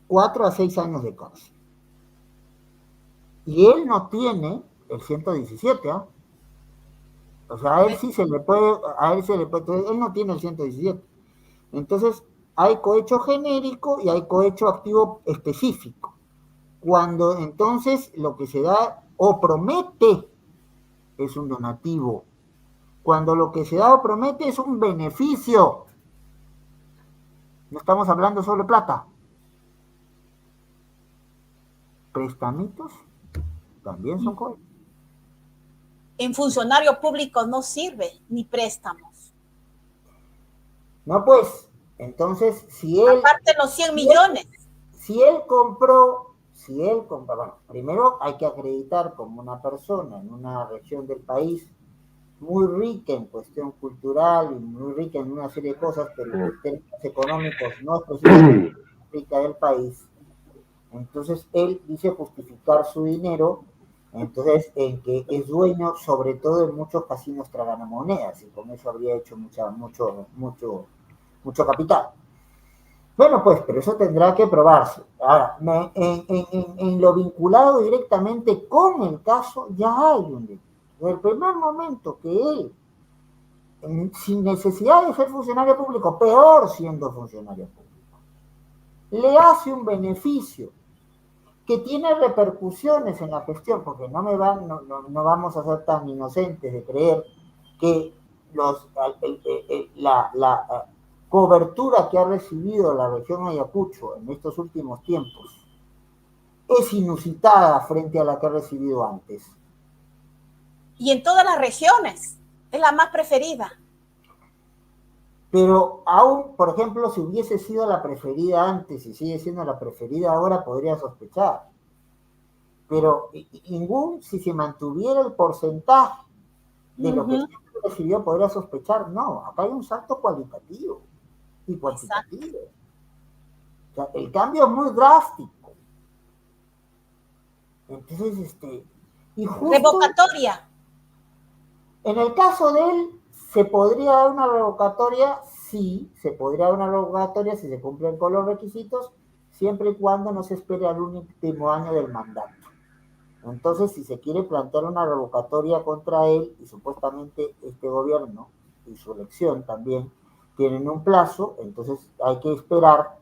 4 a 6 años de cárcel. Y él no tiene el 117, ¿ah? O sea, a él sí se le puede, él no tiene el 117. Entonces, hay cohecho genérico y hay cohecho activo específico. Cuando entonces lo que se da o promete es un donativo. Cuando lo que se da o promete es un beneficio. No estamos hablando solo de plata. Préstamitos también son cohecho. En funcionario público no sirve ni préstamos. No, pues, entonces, si él... Aparte los 100 millones. Si él compró, bueno, primero hay que acreditar como una persona en una región del país muy rica en cuestión cultural y muy rica en una serie de cosas, pero en términos económicos no es precisamente rica del país. Entonces él dice justificar su dinero, entonces en que es dueño sobre todo de muchos casinos tragamonedas y con eso habría hecho mucho capital. Bueno, pues, pero eso tendrá que probarse. Ahora, en lo vinculado directamente con el caso, ya hay un delito. Desde el primer momento que él sin necesidad de ser funcionario público, peor siendo funcionario público, le hace un beneficio que tiene repercusiones en la gestión, porque no vamos a ser tan inocentes de creer que la cobertura que ha recibido la región Ayacucho en estos últimos tiempos es inusitada frente a la que ha recibido antes. Y en todas las regiones, es la más preferida. Pero aún, por ejemplo, si hubiese sido la preferida antes y sigue siendo la preferida ahora, podría sospechar. Pero si se mantuviera el porcentaje de lo que siempre recibió, podría sospechar. No, acá hay un salto cualitativo y cuantitativo. O sea, el cambio es muy drástico. Entonces, y justo revocatoria. En el caso de él, ¿se podría dar una revocatoria? Sí, se podría dar una revocatoria si se cumplen con los requisitos, siempre y cuando no se espere al último año del mandato. Entonces, si se quiere plantear una revocatoria contra él, y supuestamente este gobierno y su elección también tienen un plazo, entonces hay que esperar.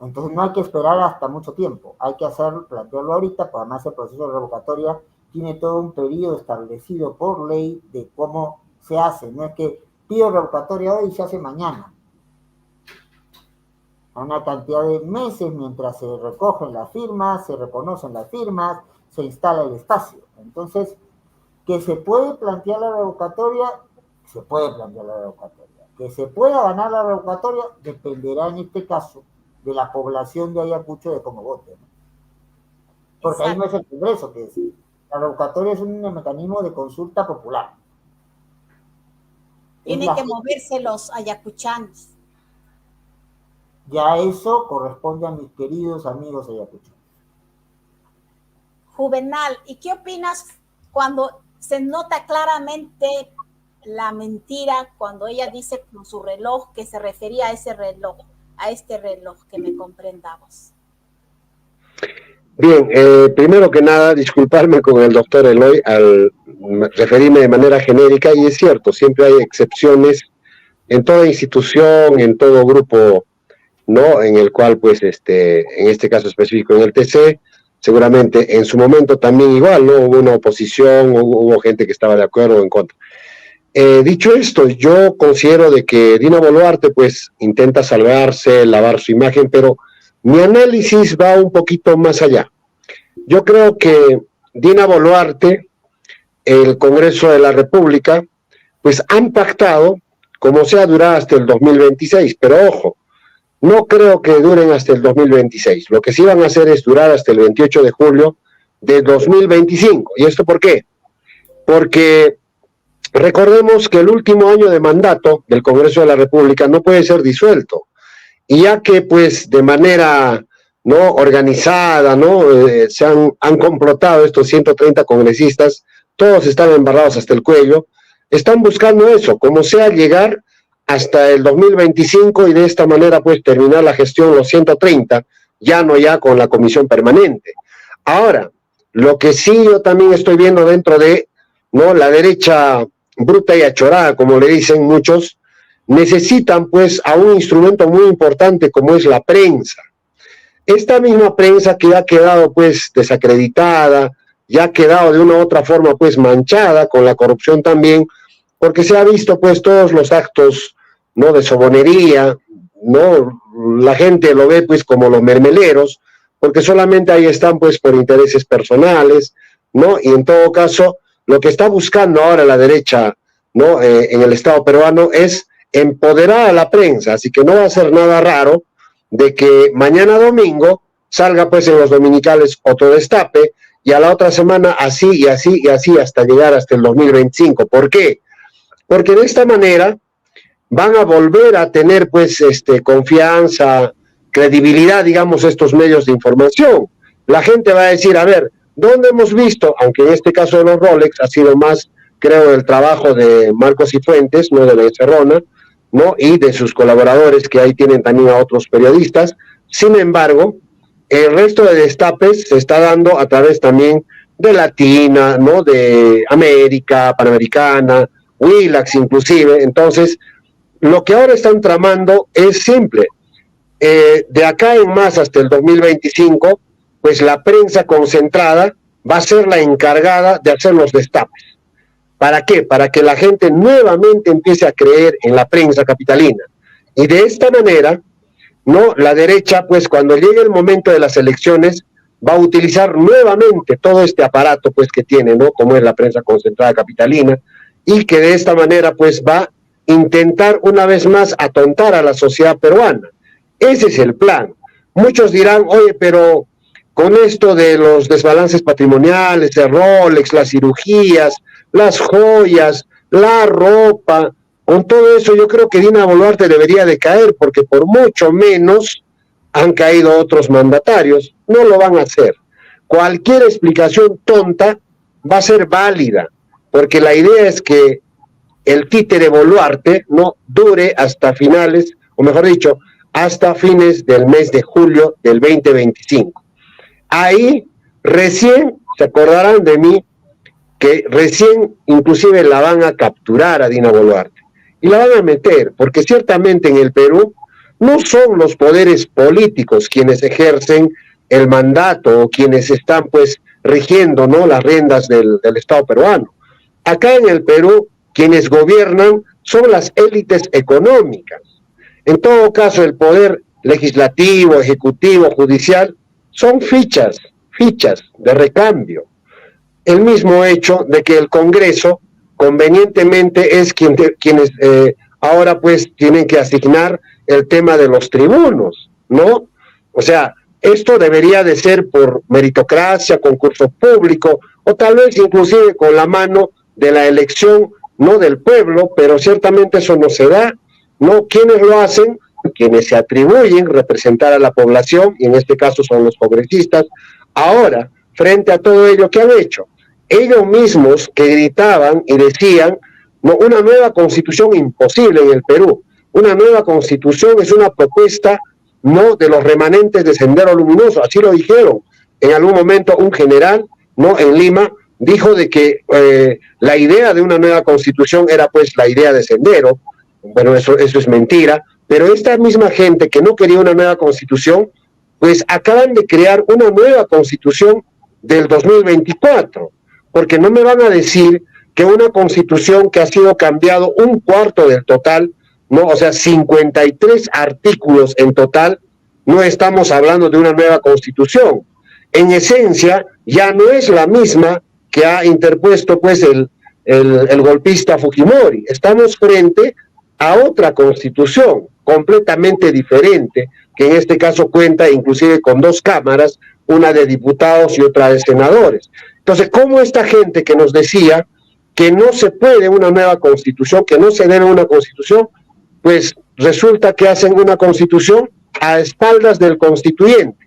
Entonces no hay que esperar hasta mucho tiempo, hay que plantearlo ahorita, porque además el proceso de revocatoria tiene todo un periodo establecido por ley de cómo se hace, no es que pido revocatoria hoy y se hace mañana. Hay una cantidad de meses mientras se recogen las firmas, se reconocen las firmas, se instala el espacio. Entonces, que se puede plantear la revocatoria, se puede plantear la revocatoria. Que se pueda ganar la revocatoria, dependerá en este caso de la población de Ayacucho de cómo vote, ¿no? Porque ahí no es el Congreso que decide. La revocatoria es un mecanismo de consulta popular. Tienen que moverse los ayacuchanos. Ya eso corresponde a mis queridos amigos ayacuchanos. Juvenal, ¿y qué opinas cuando se nota claramente la mentira cuando ella dice con su reloj que se refería a ese reloj, a este reloj, que me comprendamos? Bien, primero que nada, disculparme con el doctor Eloy al referirme de manera genérica, y es cierto, siempre hay excepciones en toda institución, en todo grupo, ¿no? En el cual, pues, en este caso específico, en el TC, seguramente en su momento también igual, ¿no? Hubo una oposición, hubo gente que estaba de acuerdo o en contra. Dicho esto, yo considero de que Dina Boluarte, pues, intenta salvarse, lavar su imagen, pero mi análisis va un poquito más allá. Yo creo que Dina Boluarte, el Congreso de la República, pues han pactado, como sea, durar hasta el 2026, pero ojo, no creo que duren hasta el 2026. Lo que sí van a hacer es durar hasta el 28 de julio de 2025. ¿Y esto por qué? Porque recordemos que el último año de mandato del Congreso de la República no puede ser disuelto. Y ya que, pues, de manera no organizada, ¿no? Se han complotado estos 130 congresistas, todos están embarrados hasta el cuello, están buscando eso, como sea llegar hasta el 2025 y de esta manera, pues, terminar la gestión los 130, ya con la comisión permanente. Ahora, lo que sí yo también estoy viendo dentro de, ¿no?, la derecha bruta y achorada, como le dicen muchos, necesitan, pues, a un instrumento muy importante como es la prensa. Esta misma prensa que ha quedado, pues, desacreditada, ya ha quedado de una u otra forma, pues, manchada con la corrupción también, porque se ha visto, pues, todos los actos, ¿no?, de sobonería, ¿no? La gente lo ve, pues, como los mermeleros, porque solamente ahí están, pues, por intereses personales, ¿no? Y en todo caso, lo que está buscando ahora la derecha, ¿no?, en el Estado peruano es empoderar a la prensa, así que no va a ser nada raro de que mañana domingo salga, pues, en los dominicales otro destape, y a la otra semana así y así y así hasta llegar hasta el 2025. ¿Por qué? Porque de esta manera van a volver a tener, pues, confianza, credibilidad, digamos, estos medios de información. La gente va a decir, a ver, ¿dónde hemos visto? Aunque en este caso de los Rolex ha sido más, creo, el trabajo de Marcos y Fuentes, no de la Encerrona, ¿no?, y de sus colaboradores, que ahí tienen también a otros periodistas. Sin embargo, el resto de destapes se está dando a través también de Latina, ¿no?, de América, Panamericana, Willax inclusive. Entonces, lo que ahora están tramando es simple. De acá en más hasta el 2025, pues la prensa concentrada va a ser la encargada de hacer los destapes. ¿Para qué? Para que la gente nuevamente empiece a creer en la prensa capitalina. Y de esta manera, ¿no? La derecha, pues cuando llegue el momento de las elecciones, va a utilizar nuevamente todo este aparato pues que tiene, ¿no? Como es la prensa concentrada capitalina, y que de esta manera pues va a intentar una vez más atontar a la sociedad peruana. Ese es el plan. Muchos dirán, oye, pero con esto de los desbalances patrimoniales, el Rolex, las cirugías, las joyas, la ropa, con todo eso yo creo que Dina Boluarte debería de caer, porque por mucho menos han caído otros mandatarios. No lo van a hacer. Cualquier explicación tonta va a ser válida, porque la idea es que el títere Boluarte no dure hasta finales, o mejor dicho, hasta fines del mes de julio del 2025. Ahí recién se acordarán de mí, que recién inclusive la van a capturar a Dina Boluarte y la van a meter, porque ciertamente en el Perú no son los poderes políticos quienes ejercen el mandato o quienes están pues rigiendo, ¿no?, las riendas del Estado peruano. Acá en el Perú quienes gobiernan son las élites económicas. En todo caso, el poder legislativo, ejecutivo, judicial son fichas de recambio. El mismo hecho de que el Congreso convenientemente es quienes ahora pues tienen que asignar el tema de los tribunos, ¿no? O sea, esto debería de ser por meritocracia, concurso público, o tal vez inclusive con la mano de la elección, no del pueblo, pero ciertamente eso no se da, ¿no? ¿Quiénes lo hacen? Quienes se atribuyen representar a la población, y en este caso son los congresistas. Ahora, frente a todo ello, ¿qué han hecho? Ellos mismos que gritaban y decían, no, una nueva constitución imposible en el Perú. Una nueva constitución es una propuesta, no, de los remanentes de Sendero Luminoso, así lo dijeron. En algún momento un general, no, en Lima, dijo de que la idea de una nueva constitución era pues la idea de Sendero. Bueno, eso es mentira, pero esta misma gente que no quería una nueva constitución, pues acaban de crear una nueva constitución del 2024, porque no me van a decir que una constitución que ha sido cambiado un cuarto del total, ¿no? O sea, 53 artículos en total, no estamos hablando de una nueva constitución. En esencia, ya no es la misma que ha interpuesto pues el golpista Fujimori. Estamos frente a otra constitución completamente diferente, que en este caso cuenta inclusive con 2 cámaras, una de diputados y otra de senadores. Entonces, ¿cómo esta gente que nos decía que no se puede una nueva constitución, que no se debe una constitución, pues resulta que hacen una constitución a espaldas del constituyente?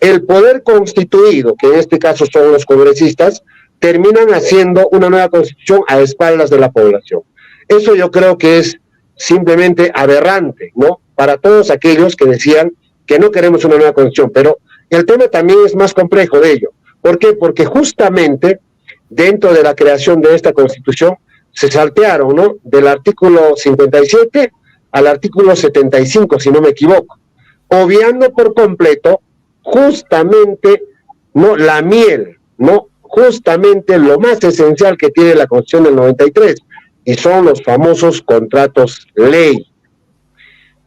El poder constituido, que en este caso son los congresistas, terminan haciendo una nueva constitución a espaldas de la población. Eso yo creo que es simplemente aberrante, ¿no? Para todos aquellos que decían que no queremos una nueva constitución, pero el tema también es más complejo de ello. ¿Por qué? Porque justamente dentro de la creación de esta constitución se saltearon, ¿no?, del artículo 57 al artículo 75, si no me equivoco, obviando por completo justamente, ¿no?, la miel, ¿no?, justamente lo más esencial que tiene la Constitución del 93, y son los famosos contratos ley.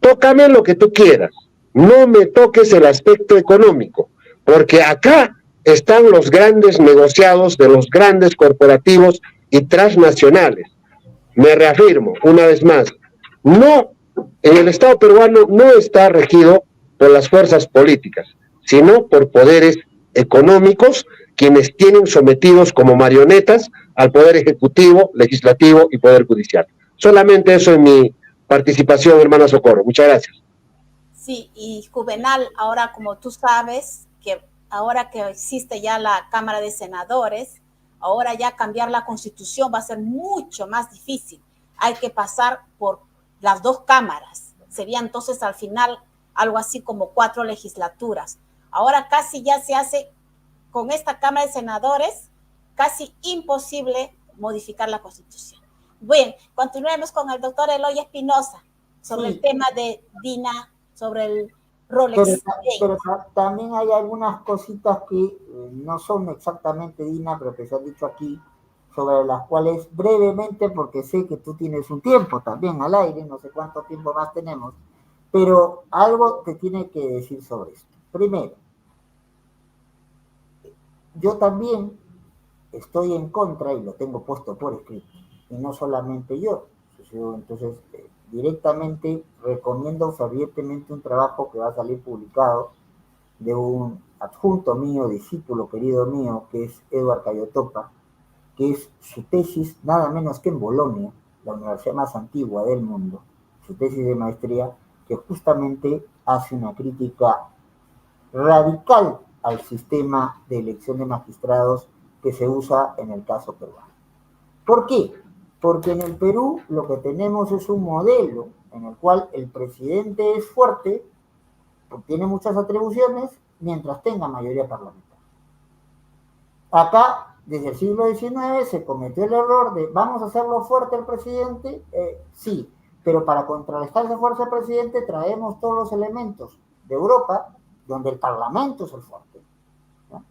Tócame lo que tú quieras, no me toques el aspecto económico, porque acá están los grandes negociados de los grandes corporativos y transnacionales. Me reafirmo una vez más, no, en el Estado peruano no está regido por las fuerzas políticas, sino por poderes económicos, quienes tienen sometidos como marionetas al Poder Ejecutivo, Legislativo y Poder Judicial. Solamente eso en mi participación, hermana Socorro. Muchas gracias. Sí, y Juvenal, ahora como tú sabes, que ahora que existe ya la Cámara de Senadores, ahora ya cambiar la Constitución va a ser mucho más difícil. Hay que pasar por las 2 cámaras. Sería entonces al final algo así como 4 legislaturas. Ahora casi ya se hace con esta Cámara de Senadores casi imposible modificar la Constitución. Bien, continuemos con el doctor Eloy Espinosa sobre Sí. el tema de Dina, sobre el Pero, Rolex. pero también hay algunas cositas que no son exactamente Dina, pero que se han dicho aquí, sobre las cuales brevemente, porque sé que tú tienes un tiempo también al aire, no sé cuánto tiempo más tenemos, pero algo te tiene que decir sobre esto. Primero, yo también estoy en contra, y lo tengo puesto por escrito, y no solamente yo. Entonces, directamente recomiendo fervientemente un trabajo que va a salir publicado de un adjunto mío, discípulo querido mío, que es Eduard Cayotopa, que es su tesis nada menos que en Bolonia, la universidad más antigua del mundo, su tesis de maestría, que justamente hace una crítica radical al sistema de elección de magistrados que se usa en el caso peruano. ¿Por qué? Porque en el Perú lo que tenemos es un modelo en el cual el presidente es fuerte, tiene muchas atribuciones, mientras tenga mayoría parlamentaria. Acá, desde el siglo XIX, se cometió el error de vamos a hacerlo fuerte al presidente, sí, pero para contrarrestar esa fuerza del presidente traemos todos los elementos de Europa, donde el parlamento es el fuerte. ¿No?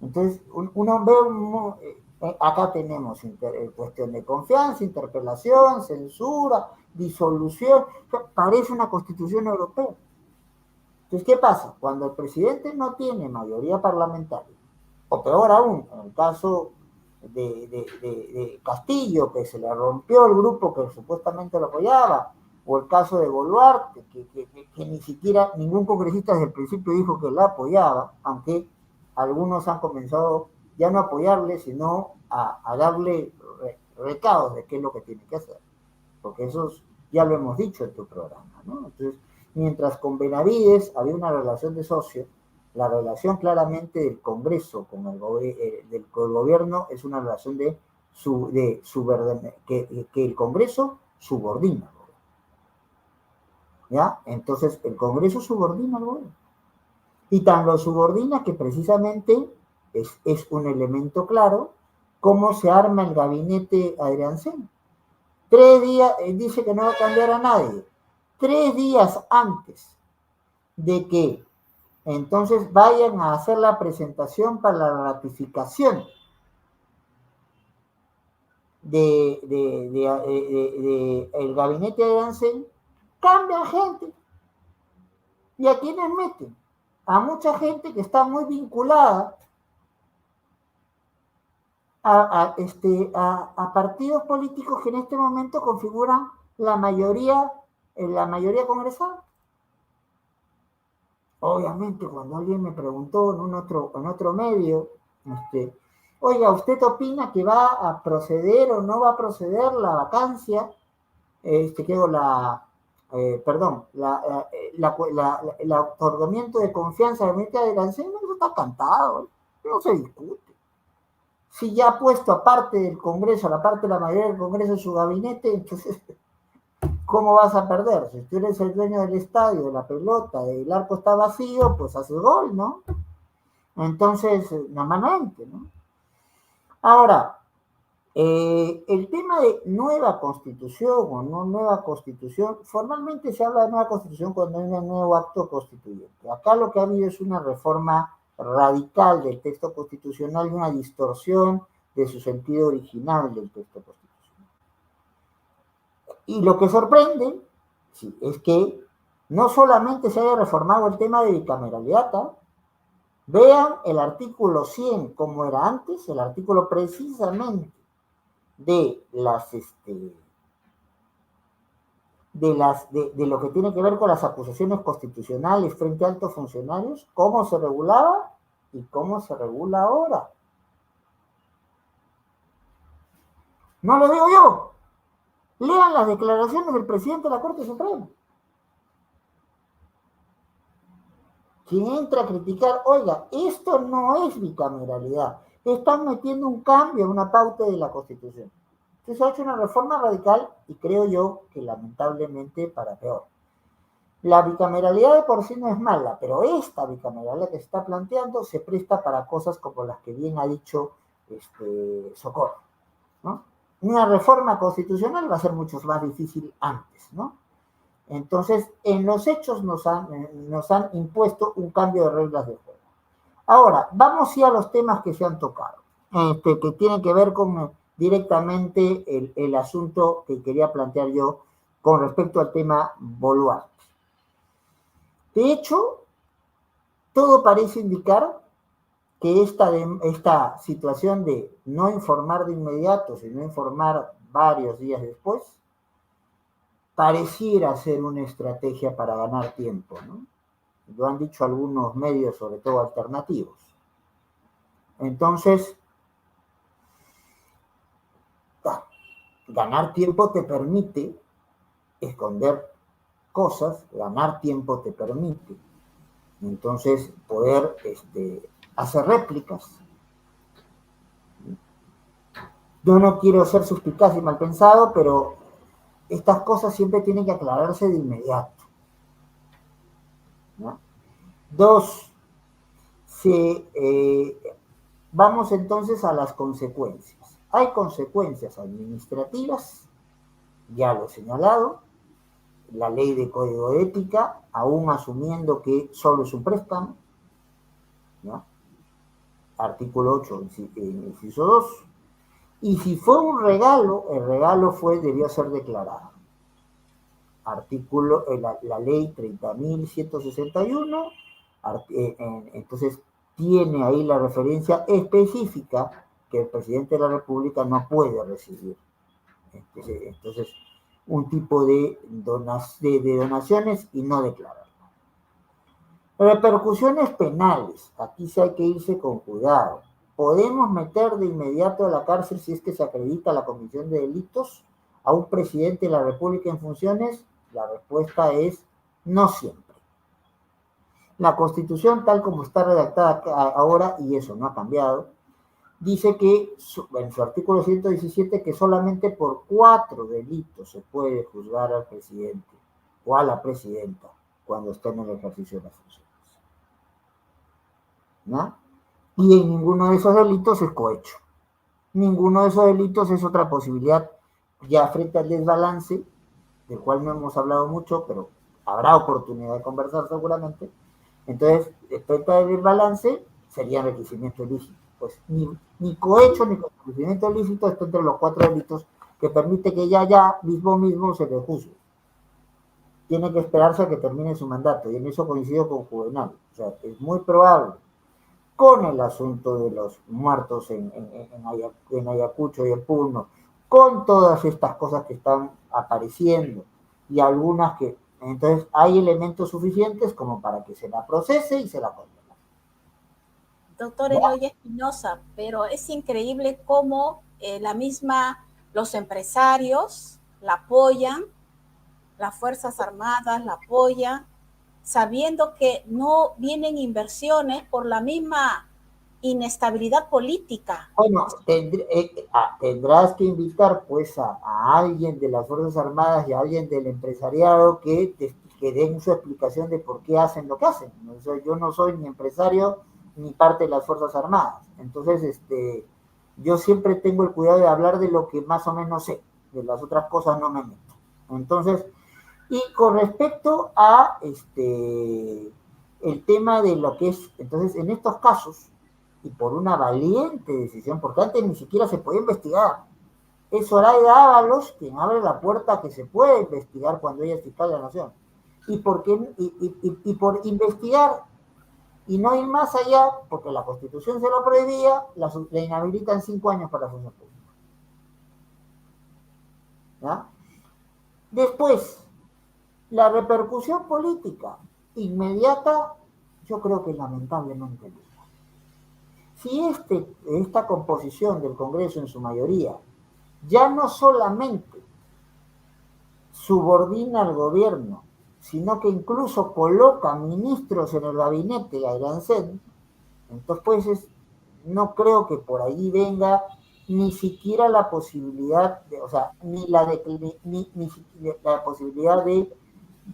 Entonces, uno ve, acá tenemos cuestión de confianza, interpelación, censura, disolución, parece una constitución europea. Entonces, ¿qué pasa? Cuando el presidente no tiene mayoría parlamentaria, o peor aún, en el caso de Castillo, que se le rompió el grupo que supuestamente lo apoyaba, o el caso de Boluarte, que ni siquiera ningún congresista desde el principio dijo que la apoyaba, aunque algunos han comenzado ya no a apoyarle, sino a darle recados de qué es lo que tiene que hacer, porque eso ya lo hemos dicho en tu programa, ¿no? Entonces, mientras con Benavides había una relación de socio, la relación claramente del Congreso con el gobierno es una relación que el Congreso subordina. ¿Ya? Entonces, el Congreso subordina al gobierno. Y tan lo subordina que precisamente es un elemento claro cómo se arma el gabinete Adriancén. 3 días, dice que no va a cambiar a nadie. 3 días antes de que entonces vayan a hacer la presentación para la ratificación el gabinete de Ansel, cambian gente. ¿Y a quiénes meten? A mucha gente que está muy vinculada a partidos políticos que en este momento configuran la mayoría congresal. Obviamente, cuando alguien me preguntó en otro medio, oiga, ¿usted opina que va a proceder o no va a proceder la vacancia? El otorgamiento de confianza de Meta de Cancino, eso está cantado, no se discute. Si ya ha puesto aparte del Congreso, la parte de la mayoría del Congreso en su gabinete, entonces, ¿cómo vas a perder? Si tú eres el dueño del estadio, de la pelota, el arco está vacío, pues haces gol, ¿no? Entonces, normalmente, ¿no? Ahora, el tema de nueva constitución o no nueva constitución, formalmente se habla de nueva constitución cuando hay un nuevo acto constituyente. Acá lo que ha habido es una reforma radical del texto constitucional y una distorsión de su sentido original del texto constitucional. Y lo que sorprende, sí, es que no solamente se haya reformado el tema de bicameralidad, ¿eh? Vean el artículo 100 como era antes, el artículo precisamente de lo que tiene que ver con las acusaciones constitucionales frente a altos funcionarios, cómo se regulaba y cómo se regula ahora. No lo digo yo. Lean las declaraciones del presidente de la Corte Suprema. Quien entra a criticar, oiga, esto no es bicameralidad, están metiendo un cambio en una pauta de la Constitución. Entonces se ha hecho una reforma radical y creo yo que lamentablemente para peor. La bicameralidad de por sí no es mala, pero esta bicameralidad que se está planteando se presta para cosas como las que bien ha dicho Socorro, ¿no? una reforma constitucional va a ser mucho más difícil antes, ¿no? Entonces, en los hechos nos han impuesto un cambio de reglas de juego. Ahora, vamos sí a los temas que se han tocado, que tienen que ver con directamente el asunto que quería plantear yo con respecto al tema Boluarte. De hecho, todo parece indicar que esta situación de no informar de inmediato, sino informar varios días después, pareciera ser una estrategia para ganar tiempo, ¿no? Lo han dicho algunos medios, sobre todo alternativos. Entonces, ganar tiempo te permite esconder cosas, ganar tiempo te permite, entonces, poder hacer réplicas. Yo no quiero ser suspicaz y mal pensado, pero estas cosas siempre tienen que aclararse de inmediato, ¿no? Dos, vamos entonces a las consecuencias. Hay consecuencias administrativas, ya lo he señalado, la ley de código de ética, aún asumiendo que solo es un préstamo, ¿no? Artículo 8, inciso 2. Y si fue un regalo, el regalo debió ser declarado. La ley 30.161, entonces tiene ahí la referencia específica que el presidente de la República no puede recibir. Entonces un tipo de donaciones y no declararlo. Repercusiones penales. Aquí sí hay que irse con cuidado. ¿Podemos meter de inmediato a la cárcel, si es que se acredita la comisión de delitos, a un presidente de la República en funciones? La respuesta es no siempre. La Constitución, tal como está redactada ahora, y eso no ha cambiado, dice que en su artículo 117 que solamente por 4 delitos se puede juzgar al presidente o a la presidenta cuando está en el ejercicio de las funciones, ¿no? Y en ninguno de esos delitos es cohecho. Ninguno de esos delitos es otra posibilidad, ya frente al desbalance, del cual no hemos hablado mucho, pero habrá oportunidad de conversar seguramente. Entonces, frente al desbalance, sería enriquecimiento ilícito. Pues ni cohecho ni enriquecimiento ilícito está entre los 4 delitos que permite que ya mismo se le juzgue. Tiene que esperarse a que termine su mandato, y en eso coincido con Juvenal. O sea, es muy probable, con el asunto de los muertos en Ayacucho y en Puno, con todas estas cosas que están apareciendo, y algunas que, entonces hay elementos suficientes como para que se la procese y se la condene. Doctor Eloy Espinosa, pero es increíble cómo los empresarios la apoyan, las Fuerzas Armadas la apoyan, sabiendo que no vienen inversiones por la misma inestabilidad política. Bueno, tendrás que invitar pues a alguien de las Fuerzas Armadas y a alguien del empresariado que den su explicación de por qué hacen lo que hacen. Yo no soy ni empresario ni parte de las Fuerzas Armadas. Entonces, yo siempre tengo el cuidado de hablar de lo que más o menos sé. De las otras cosas no me meto. Entonces, y con respecto a el tema de lo que es, entonces, en estos casos, y por una valiente decisión, porque antes ni siquiera se podía investigar, es Zoraida Ábalos quien abre la puerta a que se pueda investigar cuando ella es fiscal de la Nación. Y por investigar y no ir más allá, porque la Constitución se lo prohibía, la inhabilitan 5 años para la función pública. ¿Ya? Después, la repercusión política inmediata, yo creo que lamentablemente no. Si esta composición del Congreso en su mayoría ya no solamente subordina al gobierno, sino que incluso coloca ministros en el gabinete de Ayrancén, entonces pues no creo que por ahí venga ni siquiera la posibilidad ni la posibilidad de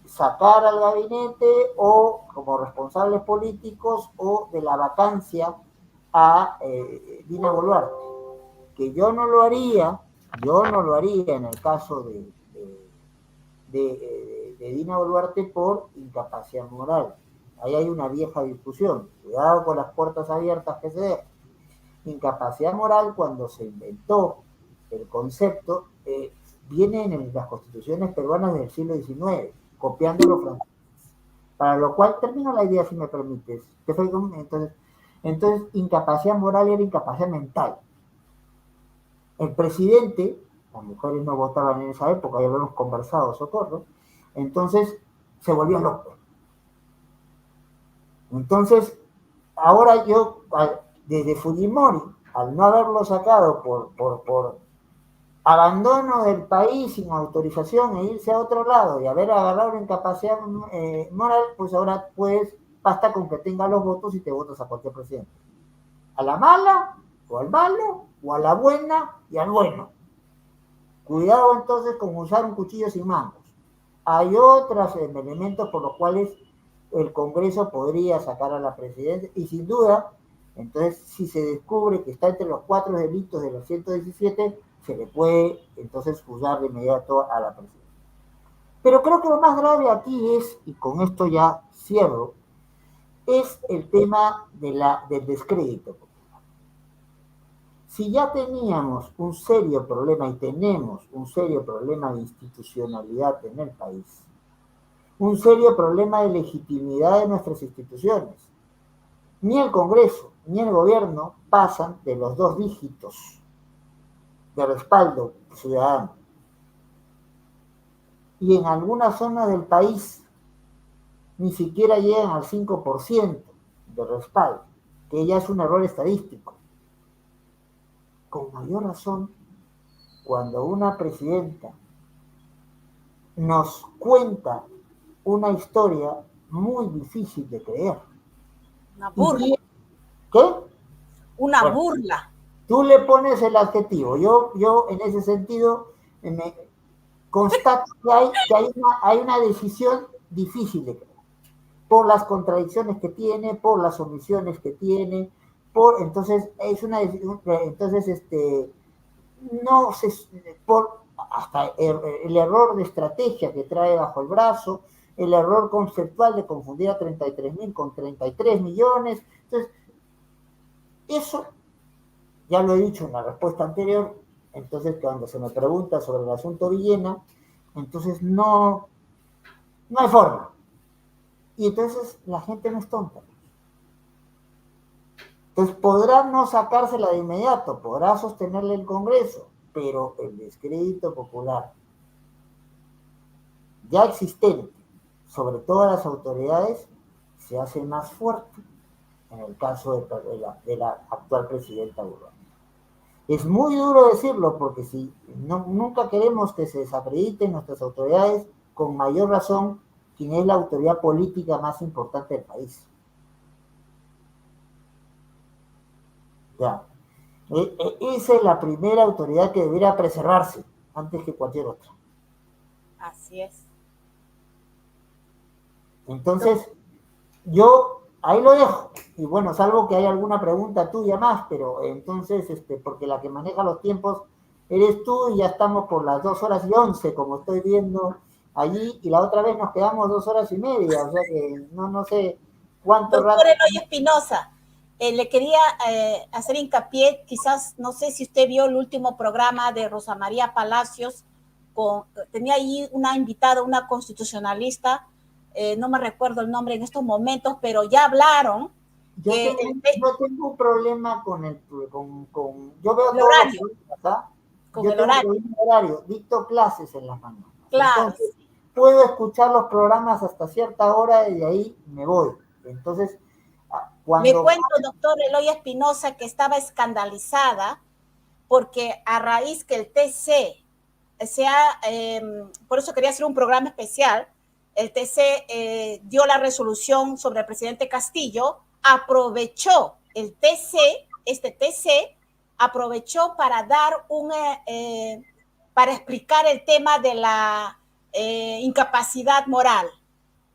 sacar al gabinete o como responsables políticos o de la vacancia a Dina Boluarte, que yo no lo haría Yo no lo haría en el caso de Dina Boluarte por incapacidad moral. Ahí hay una vieja discusión. Cuidado con las puertas abiertas que se dejan. Incapacidad moral, cuando se inventó el concepto, viene en las constituciones peruanas del siglo XIX, copiando los franceses. Para lo cual, termino la idea, si me permites. Entonces, incapacidad moral era incapacidad mental. El presidente, las mujeres no votaban en esa época, ya lo hemos conversado, Socorro, entonces se volvió loco. Entonces, ahora yo, desde Fujimori, al no haberlo sacado por abandono del país sin autorización e irse a otro lado y haber agarrado una incapacidad moral, pues ahora pues basta con que tenga los votos y te votas a cualquier presidente. A la mala, o al malo, o a la buena y al bueno. Cuidado entonces con usar un cuchillo sin mangos. Hay otros elementos por los cuales el Congreso podría sacar a la presidencia y sin duda, entonces si se descubre que está entre los 4 delitos de los 117, se le puede entonces juzgar de inmediato a la presidencia. Pero creo que lo más grave aquí es, y con esto ya cierro, es el tema del descrédito. Si ya teníamos un serio problema y tenemos un serio problema de institucionalidad en el país, un serio problema de legitimidad de nuestras instituciones, ni el Congreso ni el gobierno pasan de los 2 dígitos de respaldo ciudadano. Y en algunas zonas del país ni siquiera llegan al 5% de respaldo, que ya es un error estadístico. Con mayor razón, cuando una presidenta nos cuenta una historia muy difícil de creer. Una burla. ¿Qué? Una burla. Tú le pones el adjetivo. Yo en ese sentido me constato que hay una decisión difícil de creer. Por las contradicciones que tiene, por las omisiones que tiene, entonces es una decisión, entonces no se, por hasta el error de estrategia que trae bajo el brazo, el error conceptual de confundir a 33.000 con 33 millones. Entonces, eso ya lo he dicho en la respuesta anterior. Entonces, cuando se me pregunta sobre el asunto Villena, entonces no hay forma. Y entonces la gente no es tonta. Entonces podrá no sacársela de inmediato, podrá sostenerle el Congreso, pero el descrédito popular ya existente sobre todas las autoridades se hace más fuerte en el caso de la actual presidenta Boluarte. Es muy duro decirlo porque si nunca queremos que se desacrediten nuestras autoridades, con mayor razón quien es la autoridad política más importante del país. Ya. Esa es la primera autoridad que debería preservarse antes que cualquier otra. Así es. Entonces, yo ahí lo dejo. Y bueno, salvo que haya alguna pregunta tuya más, pero entonces, porque la que maneja los tiempos eres tú y ya estamos por las 2:11, como estoy viendo allí, y la otra vez nos quedamos 2:30, o sea que no sé cuánto rato. Doctor Eloy Espinosa, le quería hacer hincapié, quizás, no sé si usted vio el último programa de Rosa María Palacios, tenía ahí una invitada, una constitucionalista, no me recuerdo el nombre en estos momentos, pero ya hablaron. Yo tengo un problema con yo veo el horario. Con el horario. Dicto clases en las mañanas. Claro. Entonces, puedo escuchar los programas hasta cierta hora y de ahí me voy. Entonces, me cuento, doctor Eloy Espinosa, que estaba escandalizada porque a raíz que el TC por eso quería hacer un programa especial, el TC dio la resolución sobre el presidente Castillo, aprovechó este TC aprovechó para dar para explicar el tema de la incapacidad moral.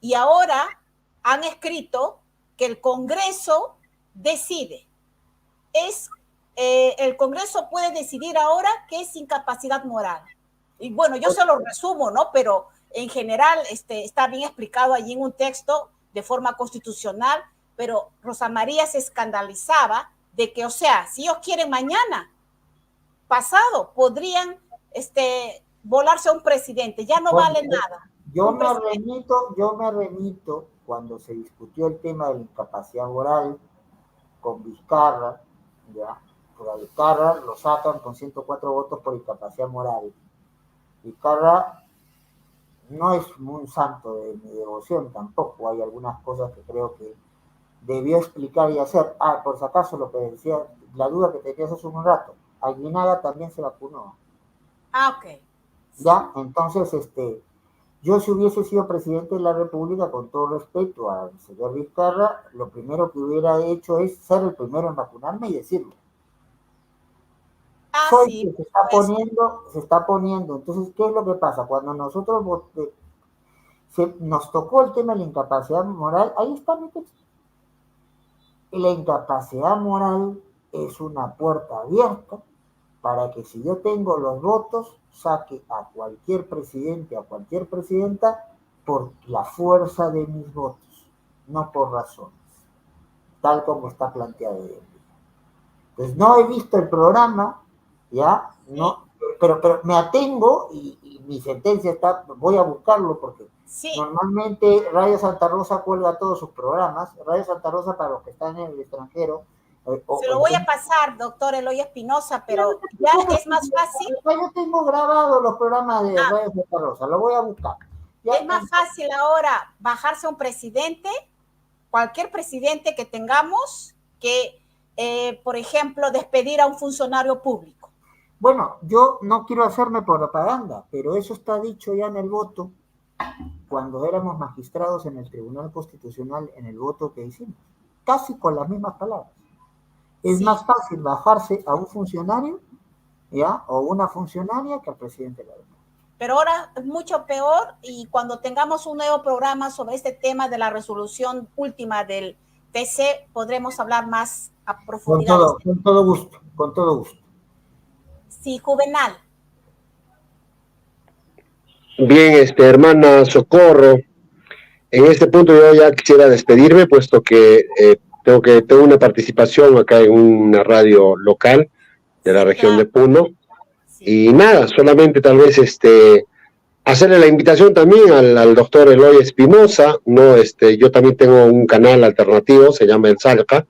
Y ahora han escrito que el Congreso decide. Es el Congreso puede decidir ahora que es incapacidad moral. Y bueno, yo se lo resumo, ¿no? Pero en general está bien explicado allí en un texto de forma constitucional, pero Rosa María se escandalizaba de que, o sea, si ellos quieren mañana, pasado, podrían volarse a un presidente, ya no vale nada. Yo me remito cuando se discutió el tema de la incapacidad moral con Vizcarra, ya, por a Vizcarra lo sacan con 104 votos por incapacidad moral. Vizcarra no es un santo de mi devoción tampoco, hay algunas cosas que creo que debió explicar y hacer. Por si acaso lo que decía, la duda que tenías hace un rato, Aguinaga también se vacunó. Ok. Ya, entonces, yo si hubiese sido presidente de la República, con todo respeto al señor Vizcarra, lo primero que hubiera hecho es ser el primero en vacunarme y decirlo. Sí, que se está poniendo. Entonces, ¿qué es lo que pasa? Cuando nosotros nos tocó el tema de la incapacidad moral, ahí está mi texto. La incapacidad moral es una puerta abierta para que si yo tengo los votos, saque a cualquier presidente, a cualquier presidenta, por la fuerza de mis votos, no por razones, tal como está planteado hoy en día. Entonces, no he visto el programa, ya, no, pero me atengo y mi sentencia está, voy a buscarlo porque normalmente Radio Santa Rosa cuelga todos sus programas. Radio Santa Rosa, para los que están en el extranjero, se lo voy a pasar, doctor Eloy Espinosa, pero ya es más fácil. Yo tengo grabado los programas de Radio Santa Rosa, lo voy a buscar. Ya es más fácil ahora bajarse a un presidente, cualquier presidente que tengamos, que, por ejemplo, despedir a un funcionario público. Bueno, yo no quiero hacerme propaganda, pero eso está dicho ya en el voto, cuando éramos magistrados en el Tribunal Constitucional, en el voto que hicimos, casi con las mismas palabras. Es más fácil bajarse a un funcionario, ¿ya? O una funcionaria que al presidente de la República. Pero ahora es mucho peor, y cuando tengamos un nuevo programa sobre este tema de la resolución última del TC, podremos hablar más a profundidad. Con todo gusto, con todo gusto. Sí, Juvenal. Bien, hermana Socorro, en este punto yo ya quisiera despedirme, puesto que tengo una participación acá en una radio local de la región de Puno, y nada, solamente tal vez hacerle la invitación también al doctor Eloy Espinosa, ¿no? Yo también tengo un canal alternativo, se llama El Salca.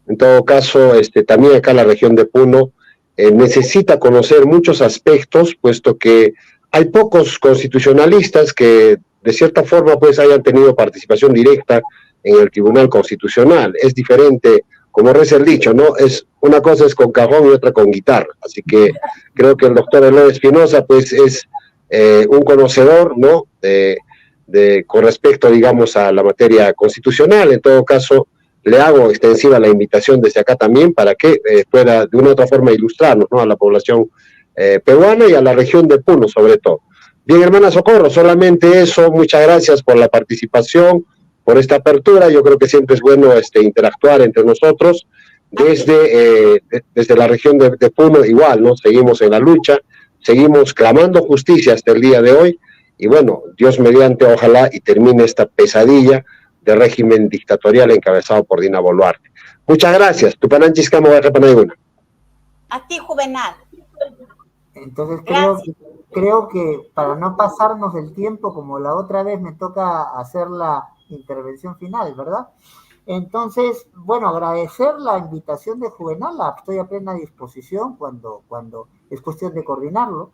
En todo caso, también acá la región de Puno necesita conocer muchos aspectos, puesto que hay pocos constitucionalistas que de cierta forma pues hayan tenido participación directa en el Tribunal Constitucional. Es diferente, como reza el dicho, ¿no? Una cosa es con cajón y otra con guitarra. Así que creo que el doctor Eloy Espinosa pues es un conocedor, ¿no? Con respecto, digamos, a la materia constitucional. En todo caso, le hago extensiva la invitación desde acá también para que pueda de una u otra forma ilustrarnos, ¿no? A la población peruana y a la región de Puno sobre todo. Bien, hermana Socorro, solamente eso. Muchas gracias por la participación, por esta apertura. Yo creo que siempre es bueno interactuar entre nosotros. Desde la región de Puno igual, ¿no? Seguimos en la lucha, seguimos clamando justicia hasta el día de hoy, y bueno, Dios mediante, ojalá y termine esta pesadilla de régimen dictatorial encabezado por Dina Boluarte. Muchas gracias. Tupananchis Camo Panayuna. A ti, Juvenal. Entonces creo que para no pasarnos el tiempo, como la otra vez me toca hacer la intervención final, ¿verdad? Entonces, bueno, agradecer la invitación de Juvenal, estoy a plena disposición cuando es cuestión de coordinarlo,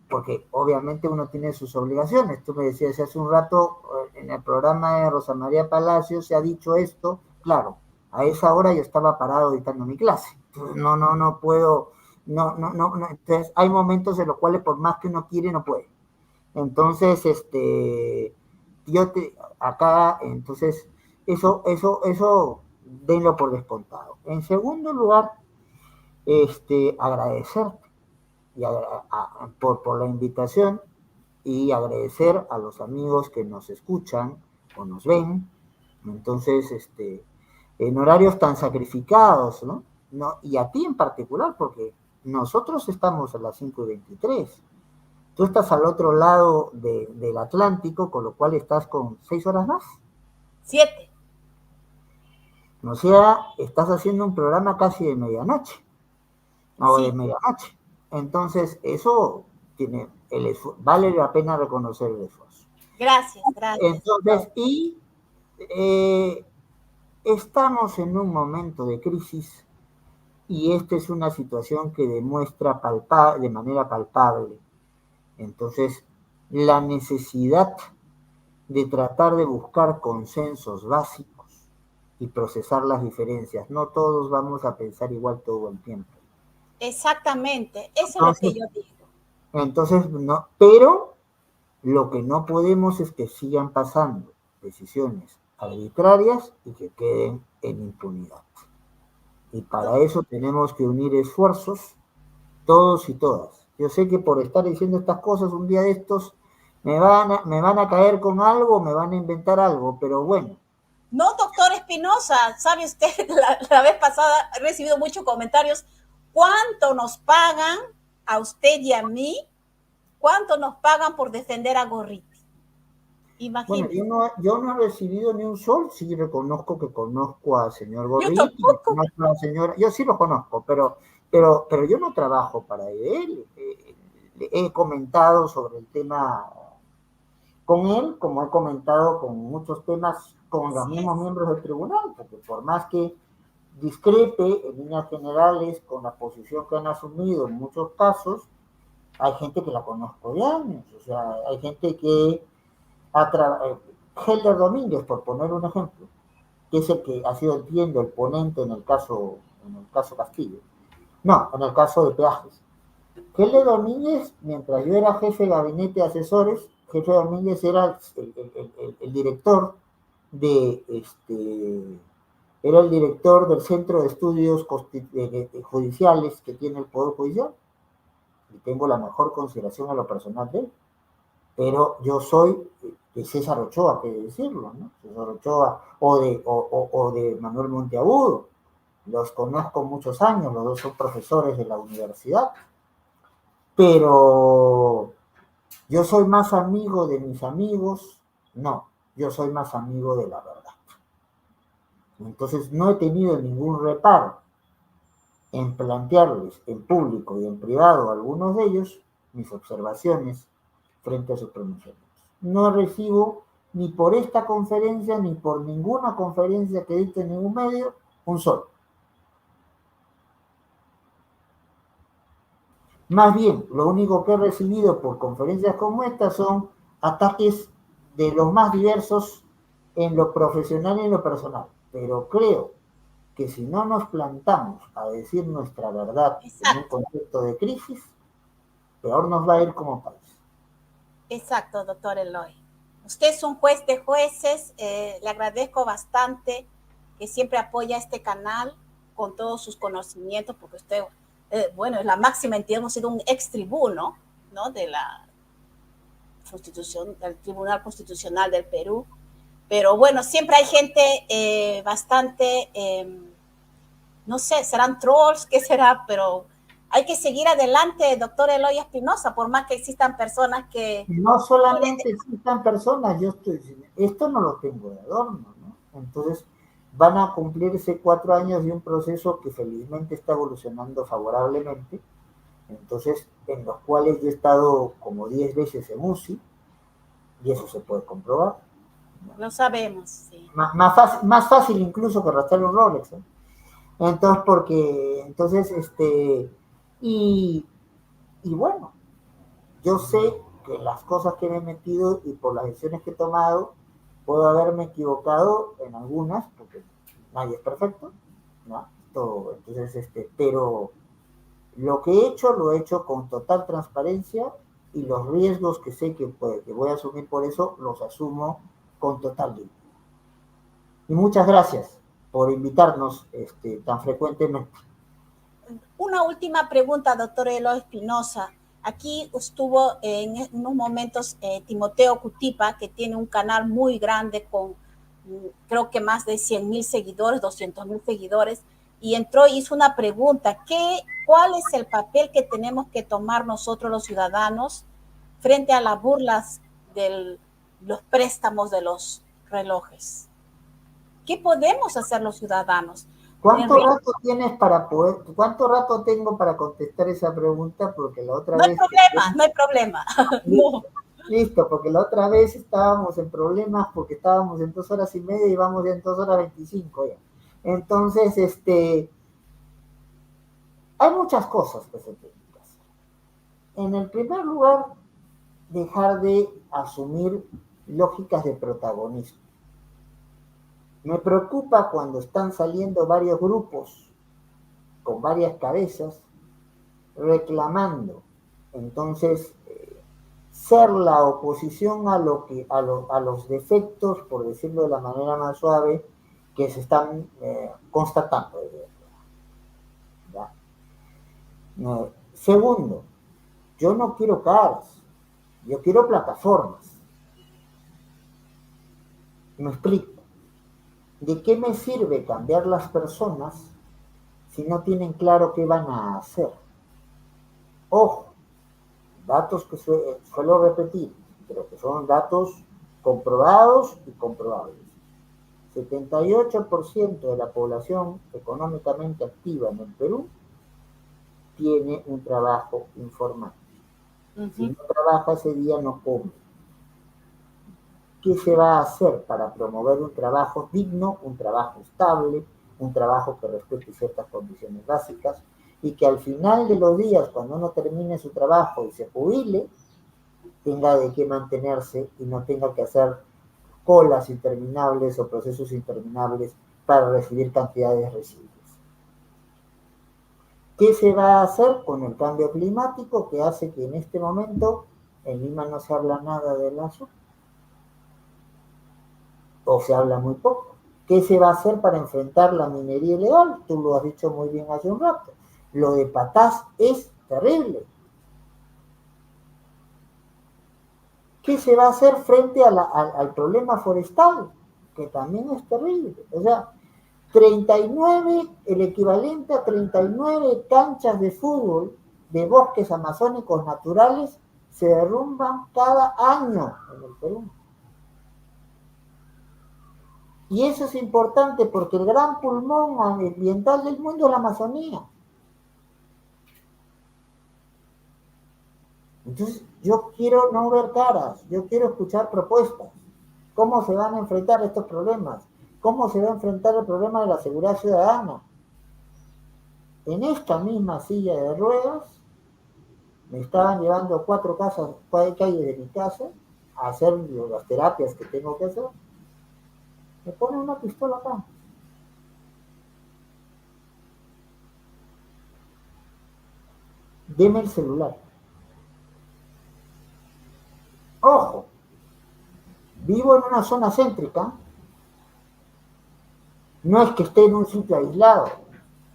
porque obviamente uno tiene sus obligaciones. Tú me decías hace un rato, en el programa de Rosa María Palacios se ha dicho esto, claro, a esa hora yo estaba parado dictando mi clase, entonces no puedo, entonces hay momentos en los cuales por más que uno quiere, no puede. Entonces, entonces, eso denlo por descontado. En segundo lugar, agradecerte por la invitación, y agradecer a los amigos que nos escuchan o nos ven. Entonces, en horarios tan sacrificados, ¿no? no, y a ti en particular, porque nosotros estamos a las 5:23. Tú estás al otro lado del Atlántico, con lo cual estás con 6 horas más. 7. O sea, estás haciendo un programa casi de medianoche, o Sí. de medianoche. Entonces, eso vale la pena reconocer el esfuerzo. Gracias, gracias. Entonces, y estamos en un momento de crisis y esta es una situación que demuestra de manera palpable. Entonces, la necesidad de tratar de buscar consensos básicos y procesar las diferencias. No todos vamos a pensar igual todo el tiempo. Exactamente, eso Entonces, es lo que yo digo. Entonces, no, pero lo que no podemos es que sigan pasando decisiones arbitrarias y que queden en impunidad. Y para eso tenemos que unir esfuerzos, todos y todas. Yo sé que por estar diciendo estas cosas, un día de estos me van a caer con algo, me van a inventar algo, pero bueno. No, doctor Espinosa, sabe usted, la vez pasada he recibido muchos comentarios. ¿Cuánto nos pagan a usted y a mí? ¿Cuánto nos pagan por defender a Gorriti? Imagínese. Bueno, yo no he recibido ni un sol, sí reconozco que conozco al señor Gorriti, conozco a la señora, yo sí lo conozco, pero yo no trabajo para él. He comentado sobre el tema con él, como he comentado con muchos temas con los mismos miembros del tribunal, porque por más que discrepe en líneas generales con la posición que han asumido en muchos casos, hay gente que la conozco de años, o sea, hay gente que Helder Domínguez, por poner un ejemplo, que es el que ha sido, entiendo, el ponente en el caso Castillo. No, en el caso de peajes. Helder Domínguez, mientras yo era jefe de gabinete de asesores, jefe Domínguez era el director era el director del Centro de Estudios Judiciales que tiene el Poder Judicial, y tengo la mejor consideración a lo personal de él. Pero yo soy de César Ochoa, que decirlo, ¿no? César Ochoa o de Manuel Monteagudo. Los conozco muchos años, los dos son profesores de la universidad. Pero yo soy más amigo de mis amigos, no, yo soy más amigo de la verdad. Entonces no he tenido ningún reparo en plantearles en público y en privado a algunos de ellos mis observaciones frente a sus pronunciamientos. No recibo ni por esta conferencia ni por ninguna conferencia que dicte en ningún medio un sol. Más bien, lo único que he recibido por conferencias como esta son ataques de los más diversos en lo profesional y en lo personal. Pero creo que si no nos plantamos a decir nuestra verdad en un contexto de crisis, peor nos va a ir como país. Exacto, doctor Eloy. Usted es un juez de jueces, le agradezco bastante que siempre apoya este canal con todos sus conocimientos, porque usted, bueno, es la máxima entidad, hemos sido un ex tribuno, ¿no? De la Constitución, del Tribunal Constitucional del Perú. Pero bueno, siempre hay gente bastante, no sé, serán trolls, ¿qué será? Pero hay que seguir adelante, doctor Eloy Espinosa, por más que existan personas que... No solamente existan personas, esto no lo tengo de adorno, ¿no? Entonces, van a cumplirse 4 años de un proceso que felizmente está evolucionando favorablemente, entonces, en los cuales yo he estado como 10 veces en UCI, y eso se puede comprobar. Lo sabemos, sí. Más fácil incluso que arrastrar un Rolex, ¿eh? Y bueno, yo sé que las cosas que me he metido y por las decisiones que he tomado, puedo haberme equivocado en algunas, porque nadie es perfecto, ¿no? Entonces, pero lo que he hecho, lo he hecho con total transparencia y los riesgos que sé que voy a asumir por eso, los asumo con total libertad. Y muchas gracias por invitarnos tan frecuentemente. Una última pregunta, doctor Eloy Espinosa. Aquí estuvo en unos momentos Timoteo Cutipa, que tiene un canal muy grande con creo que más de 100,000 seguidores, 200,000 seguidores, y entró y hizo una pregunta, ¿cuál es el papel que tenemos que tomar nosotros los ciudadanos frente a las burlas de los préstamos de los relojes? ¿Qué podemos hacer los ciudadanos? ¿Cuánto rato tienes para cuánto rato tengo para contestar esa pregunta? Porque la otra vez... No hay problema. No. Listo, porque la otra vez estábamos en problemas porque estábamos en 2 horas y media y vamos ya en 2 horas 25 ya. Entonces, hay muchas cosas que se tienen que hacer. En el primer lugar, dejar de asumir lógicas de protagonismo. Me preocupa cuando están saliendo varios grupos con varias cabezas reclamando. Entonces, ser la oposición a los defectos, por decirlo de la manera más suave, que se están constatando. ¿Ya? Segundo, yo no quiero caras, yo quiero plataformas. Me explico. ¿De qué me sirve cambiar las personas si no tienen claro qué van a hacer? Ojo, datos que suelo repetir, pero que son datos comprobados y comprobables. 78% de la población económicamente activa en el Perú tiene un trabajo informal. Si no trabaja ese día, no come. ¿Qué se va a hacer para promover un trabajo digno, un trabajo estable, un trabajo que respete ciertas condiciones básicas y que al final de los días, cuando uno termine su trabajo y se jubile, tenga de qué mantenerse y no tenga que hacer colas interminables o procesos interminables para recibir cantidades residuales? ¿Qué se va a hacer con el cambio climático que hace que en este momento en Lima no se habla nada del azúcar? O se habla muy poco. ¿Qué se va a hacer para enfrentar la minería ilegal? Tú lo has dicho muy bien hace un rato. Lo de Patás es terrible. ¿Qué se va a hacer frente al problema forestal? Que también es terrible. O sea, 39, el equivalente a 39 canchas de fútbol de bosques amazónicos naturales se derrumban cada año en el Perú. Y eso es importante porque el gran pulmón ambiental del mundo es la Amazonía. Entonces, yo quiero no ver caras, yo quiero escuchar propuestas. ¿Cómo se van a enfrentar estos problemas? ¿Cómo se va a enfrentar el problema de la seguridad ciudadana? En esta misma silla de ruedas, me estaban llevando a 4 calles de mi casa a hacer las terapias que tengo que hacer. Me ponen una pistola acá. Deme el celular. Ojo, vivo en una zona céntrica. No es que esté en un sitio aislado.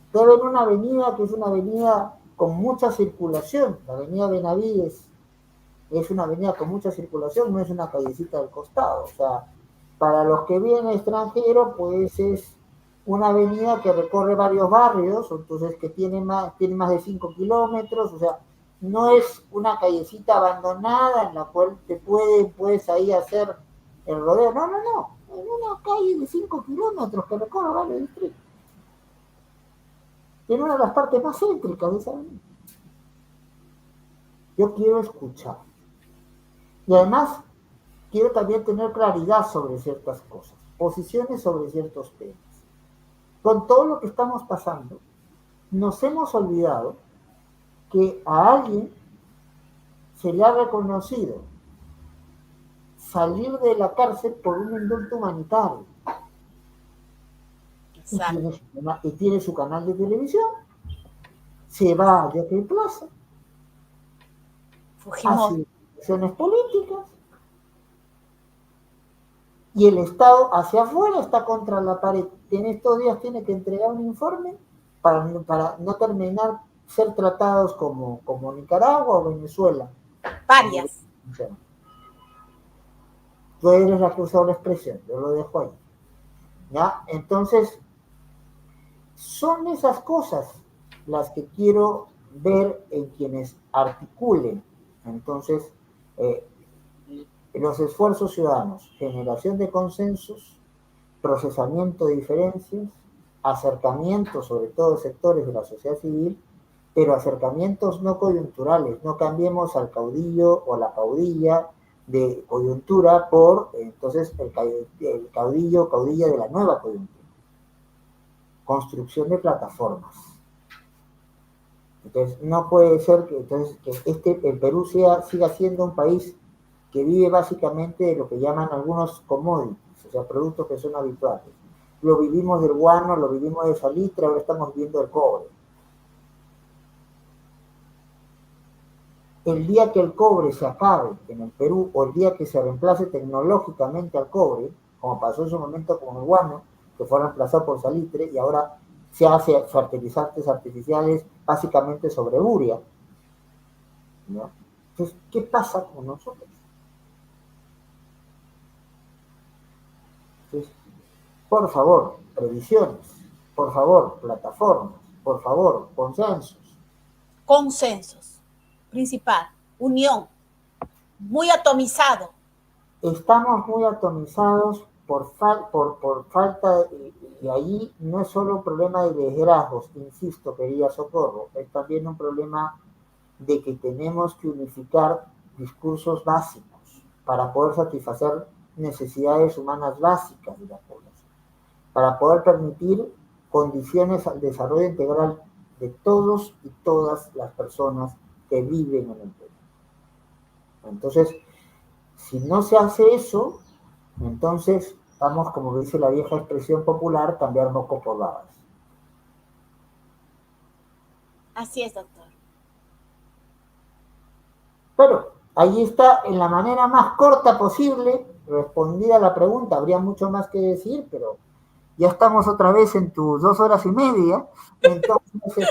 Estoy en una avenida que es una avenida con mucha circulación. La avenida Benavides es una avenida con mucha circulación, no es una callecita del costado. O sea, para los que vienen extranjeros, pues es una avenida que recorre varios barrios, entonces que tiene más de 5 kilómetros, o sea, no es una callecita abandonada en la cual puedes ahí hacer el rodeo. No, es una calle de 5 kilómetros que recorre varios distritos. En una de las partes más céntricas de esa avenida. Yo quiero escuchar. Y además, quiero también tener claridad sobre ciertas cosas, posiciones sobre ciertos temas. Con todo lo que estamos pasando, nos hemos olvidado que a alguien se le ha reconocido salir de la cárcel por un indulto humanitario. Y tiene su canal de televisión, se va a Jockey Plaza, hace acciones políticas, y el Estado hacia afuera está contra la pared. En estos días tiene que entregar un informe para no terminar ser tratados como Nicaragua o Venezuela. Varias. Tú eres la que usa la expresión, yo lo dejo ahí. ¿Ya? Entonces, son esas cosas las que quiero ver en quienes articulen. Entonces, los esfuerzos ciudadanos, generación de consensos, procesamiento de diferencias, acercamiento sobre todo de sectores de la sociedad civil, pero acercamientos no coyunturales, no cambiemos al caudillo o la caudilla de coyuntura por entonces el caudillo o caudilla de la nueva coyuntura. Construcción de plataformas. Entonces, no puede ser que, entonces, que el Perú siga siendo un país que vive básicamente de lo que llaman algunos commodities, o sea, productos que son habituales. Lo vivimos del guano, lo vivimos del salitre, ahora estamos viviendo del cobre. El día que el cobre se acabe en el Perú, o el día que se reemplace tecnológicamente al cobre, como pasó en su momento con el guano, que fue reemplazado por salitre, y ahora se hace fertilizantes artificiales básicamente sobre urea, ¿no? Entonces, ¿qué pasa con nosotros? Entonces, por favor, previsiones, por favor, plataformas, por favor, consensos. Consensos, principal, unión, muy atomizado. Estamos muy atomizados por falta, y ahí no es solo un problema de liderazgos, insisto, querida Socorro, es también un problema de que tenemos que unificar discursos básicos para poder satisfacer necesidades humanas básicas de la población, para poder permitir condiciones al desarrollo integral de todos y todas las personas que viven en el Perú. Entonces, si no se hace eso, entonces vamos, como dice la vieja expresión popular, cambiar moco por babas. Así es, doctor. Pero ahí está, en la manera más corta posible, respondida la pregunta. Habría mucho más que decir, pero ya estamos otra vez en tus 2 horas y media. Entonces,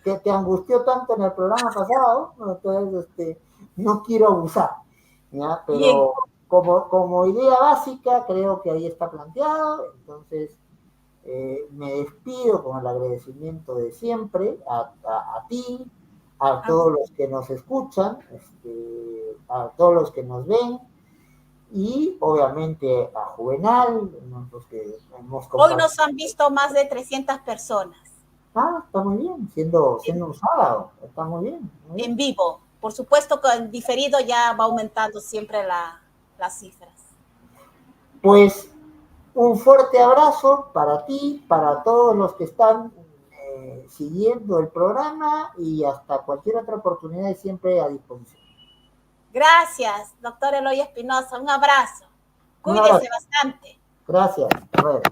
que te angustió tanto en el programa pasado, entonces no quiero abusar, ¿ya? Pero como idea básica creo que ahí está planteado. Entonces me despido con el agradecimiento de siempre a ti, a todos los que nos escuchan, a todos los que nos ven, y obviamente a Juvenal, nosotros que hemos compartido. Hoy nos han visto más de 300 personas. Ah, está muy bien, siendo un sábado, está muy bien, muy bien. En vivo. Por supuesto que en diferido ya va aumentando siempre las cifras. Pues un fuerte abrazo para ti, para todos los que están siguiendo el programa, y hasta cualquier otra oportunidad siempre a disposición. Gracias, doctor Eloy Espinosa. Un abrazo. Cuídese bastante. Gracias. A ver.